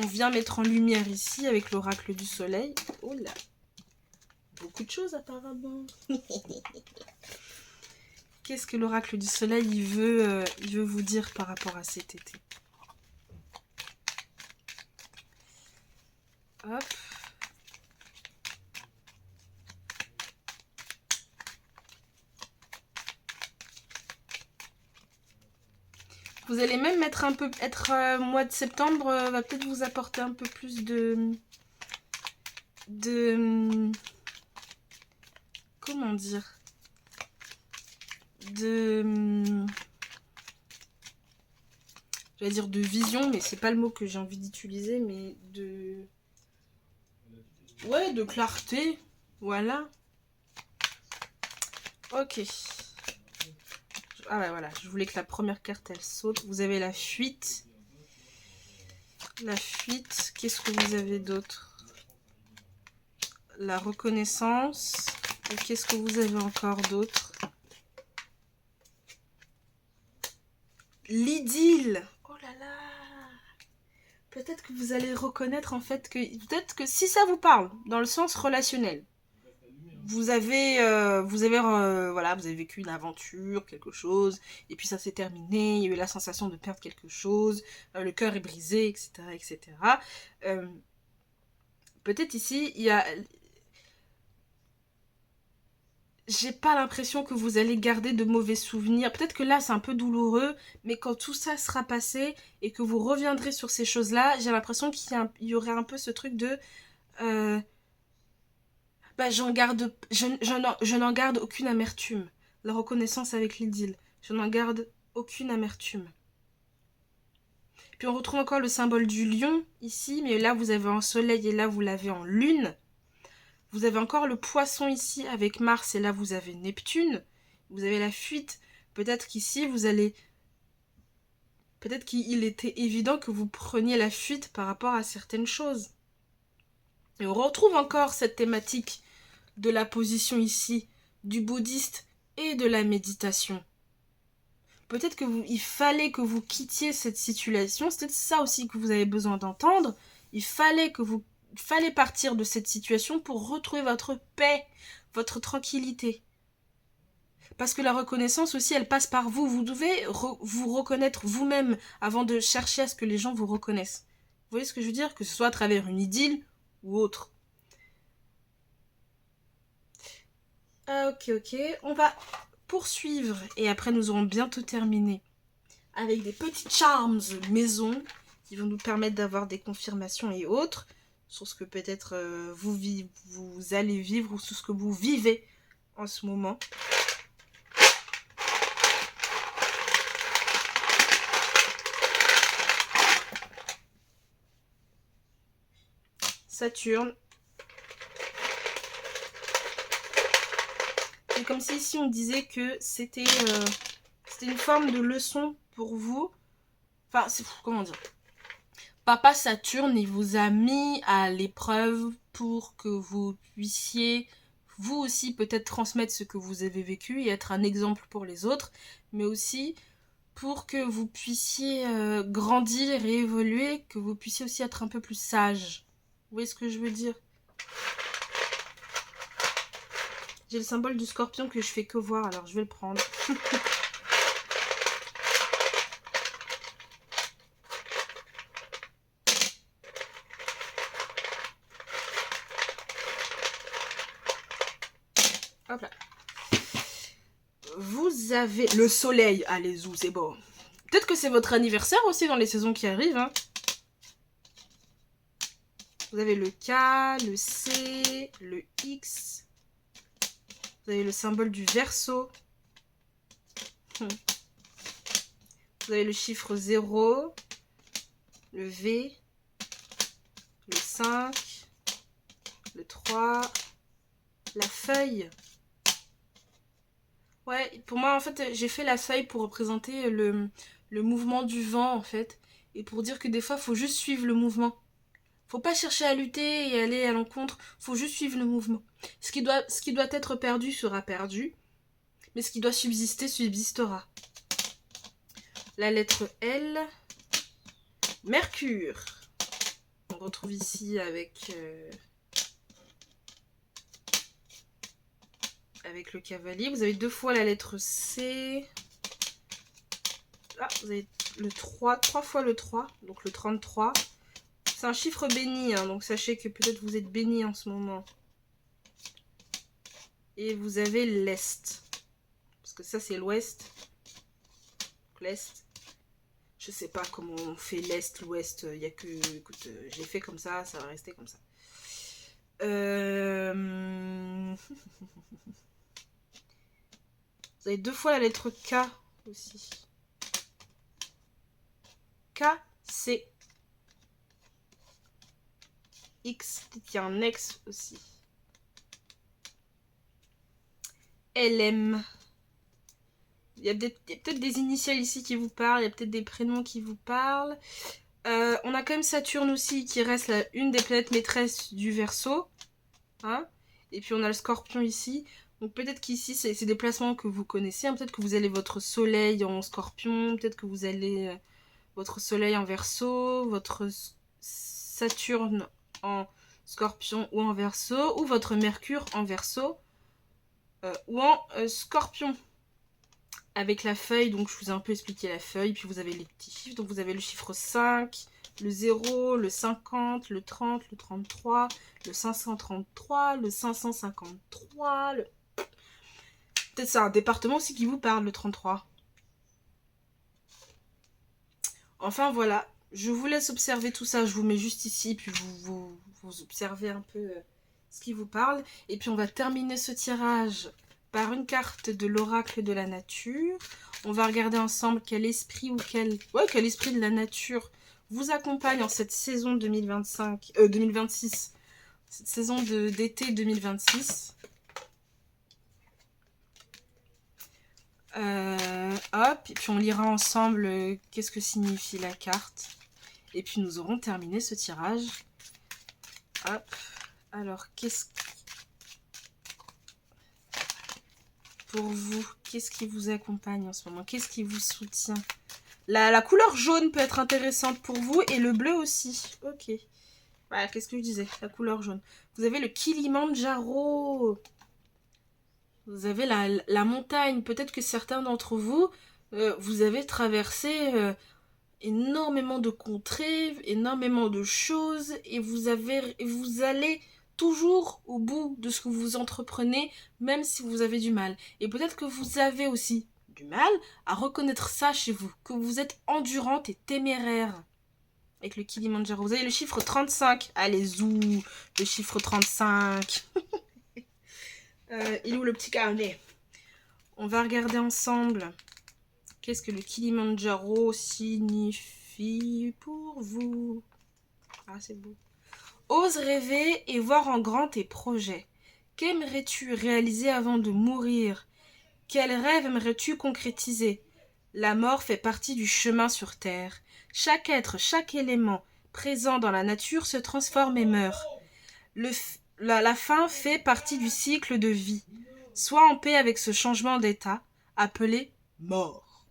on vient mettre en lumière ici avec l'oracle du soleil? Oh là, beaucoup de choses apparemment. Qu'est-ce que l'oracle du soleil il veut vous dire par rapport à cet été? Hop. Vous allez même mettre un peu... mois de septembre va peut-être vous apporter un peu plus de... Comment dire? J'allais dire de vision, mais c'est pas le mot que j'ai envie d'utiliser, mais de... Ouais, de clarté. Voilà. Ok. Ah ouais, voilà. Je voulais que la première carte, elle saute. Vous avez la fuite. La fuite. Qu'est-ce que vous avez d'autre? La reconnaissance. Et qu'est-ce que vous avez encore d'autre? L'idylle. Oh là là. Peut-être que vous allez reconnaître en fait que... Peut-être que si ça vous parle, dans le sens relationnel, vous avez vécu une aventure, quelque chose, et puis ça s'est terminé, il y a eu la sensation de perdre quelque chose, le cœur est brisé, etc., etc. Peut-être ici, j'ai pas l'impression que vous allez garder de mauvais souvenirs. Peut-être que là, c'est un peu douloureux, mais quand tout ça sera passé et que vous reviendrez sur ces choses-là, j'ai l'impression qu'il y aurait un peu ce truc de... je n'en garde aucune amertume. La reconnaissance avec l'idylle. Je n'en garde aucune amertume. Puis on retrouve encore le symbole du lion ici, mais là vous avez un soleil et là vous l'avez en lune. Vous avez encore le poisson ici avec Mars et là vous avez Neptune. Vous avez la fuite. Peut-être qu'ici vous allez... Peut-être qu'il était évident que vous preniez la fuite par rapport à certaines choses. Et on retrouve encore cette thématique de la position ici, du bouddhiste et de la méditation. Peut-être il fallait que vous quittiez cette situation, c'est peut-être ça aussi que vous avez besoin d'entendre. Il fallait partir de cette situation pour retrouver votre paix, votre tranquillité. Parce que la reconnaissance aussi, elle passe par vous. Vous devez vous reconnaître vous-même avant de chercher à ce que les gens vous reconnaissent. Vous voyez ce que je veux dire? Que ce soit à travers une idylle ou autre. Ok. On va poursuivre et après nous aurons bientôt terminé avec des petits charms maison qui vont nous permettre d'avoir des confirmations et autres sur ce que peut-être vous allez vivre ou sur ce que vous vivez en ce moment. Saturne. C'est comme si ici on disait que c'était une forme de leçon pour vous. Enfin, comment dire? Papa Saturne, il vous a mis à l'épreuve pour que vous puissiez, vous aussi, peut-être transmettre ce que vous avez vécu et être un exemple pour les autres, mais aussi pour que vous puissiez grandir et évoluer, que vous puissiez aussi être un peu plus sage. Vous voyez ce que je veux dire? J'ai le symbole du scorpion que je fais que voir, alors je vais le prendre. Hop là. Vous avez le soleil. Allez, zou, c'est bon. Peut-être que c'est votre anniversaire aussi dans les saisons qui arrivent. Hein. Vous avez le K, le C, le X. Vous avez le symbole du Verseau. Vous avez le chiffre 0, le V, le 5, le 3, la feuille. Ouais, pour moi, en fait, j'ai fait la feuille pour représenter le mouvement du vent, en fait. Et pour dire que des fois, il faut juste suivre le mouvement. Faut pas chercher à lutter et aller à l'encontre. Faut juste suivre le mouvement. Ce qui doit être perdu sera perdu. Mais ce qui doit subsister, subsistera. La lettre L. Mercure. On retrouve ici avec le cavalier. Vous avez 2 fois la lettre C. Ah, vous avez le 3. 3 fois le 3. Donc le 33. C'est un chiffre béni, hein, donc sachez que peut-être vous êtes béni en ce moment. Et vous avez l'Est. Parce que ça, c'est l'Ouest. L'Est. Je sais pas comment on fait l'Est, l'Ouest. Il n'y a que... Écoute, j'ai fait comme ça va rester comme ça. Vous avez 2 fois la lettre K aussi. K, C. X, il y a un X aussi. LM. Il y a peut-être des initiales ici qui vous parlent, il y a peut-être des prénoms qui vous parlent. On a quand même Saturne aussi qui reste une des planètes maîtresses du Verseau. Hein, et puis on a le Scorpion ici. Donc peut-être qu'ici c'est des placements que vous connaissez. Hein. Peut-être que vous allez votre Soleil en Scorpion. Peut-être que vous allez votre Soleil en Verseau. Votre Saturne en Scorpion ou en Verseau. Ou votre Mercure en Verseau. Ou en Scorpion. Avec la feuille, donc je vous ai un peu expliqué la feuille. Puis vous avez les petits chiffres. Donc vous avez le chiffre 5, le 0, le 50, le 30, le 33, le 533, le 553. Peut-être c'est un département aussi qui vous parle, le 33. Enfin voilà, je vous laisse observer tout ça. Je vous mets juste ici, puis vous observez un peu ce qui vous parle. Et puis on va terminer ce tirage par une carte de l'oracle de la nature. On va regarder ensemble quel esprit ou quel esprit de la nature vous accompagne en cette saison 2026, cette saison d'été 2026. Hop, et puis on lira ensemble qu'est-ce que signifie la carte. Et puis nous aurons terminé ce tirage. Hop, alors pour vous, qu'est-ce qui vous accompagne en ce moment? Qu'est-ce qui vous soutient? La couleur jaune peut être intéressante pour vous et le bleu aussi. Ok. Voilà, qu'est-ce que je disais? La couleur jaune. Vous avez le Kilimandjaro. Vous avez la montagne. Peut-être que certains d'entre vous, vous avez traversé énormément de contrées, énormément de choses, et vous allez toujours au bout de ce que vous entreprenez, même si vous avez du mal. Et peut-être que vous avez aussi du mal à reconnaître ça chez vous, que vous êtes endurante et téméraire. avec le Kilimandjaro. Vous avez le chiffre 35. Allez, zou, le chiffre 35. Il est où le petit carnet? On va regarder ensemble. Qu'est-ce que le Kilimandjaro signifie pour vous? Ah, c'est beau. Ose rêver et voir en grand tes projets. Qu'aimerais-tu réaliser avant de mourir? Quel rêve aimerais-tu concrétiser? La mort fait partie du chemin sur terre. Chaque être, chaque élément présent dans la nature se transforme et meurt. La fin fait partie du cycle de vie. Sois en paix avec ce changement d'état, appelé mort,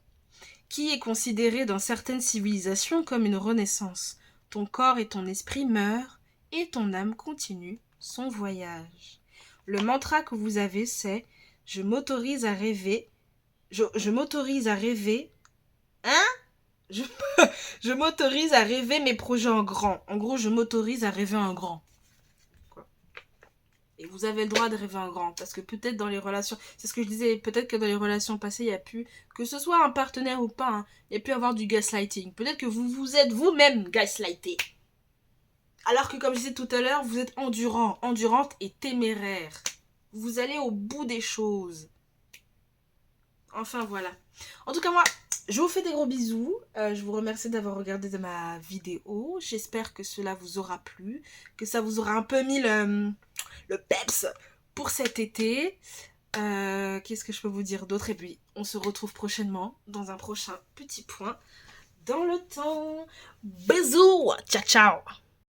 qui est considéré dans certaines civilisations comme une renaissance. Ton corps et ton esprit meurent et ton âme continue son voyage. Le mantra que vous avez, c'est « Je m'autorise à rêver ». Je m'autorise à rêver. Hein? Je m'autorise à rêver mes projets en grand. En gros, je m'autorise à rêver en grand. Quoi. Et vous avez le droit de rêver en grand. Parce que peut-être dans les relations... C'est ce que je disais. Peut-être que dans les relations passées, il y a pu... Que ce soit un partenaire ou pas, hein, il y a pu avoir du gaslighting. Peut-être que vous vous êtes vous-même gaslighté. Alors que, comme je disais tout à l'heure, vous êtes endurant, endurante et téméraire. Vous allez au bout des choses. Enfin, voilà. En tout cas, moi, je vous fais des gros bisous. Je vous remercie d'avoir regardé ma vidéo. J'espère que cela vous aura plu. Que ça vous aura un peu mis le peps pour cet été. Qu'est-ce que je peux vous dire d'autre? Et puis, on se retrouve prochainement dans un prochain petit point dans le temps. Bisous. Ciao, ciao.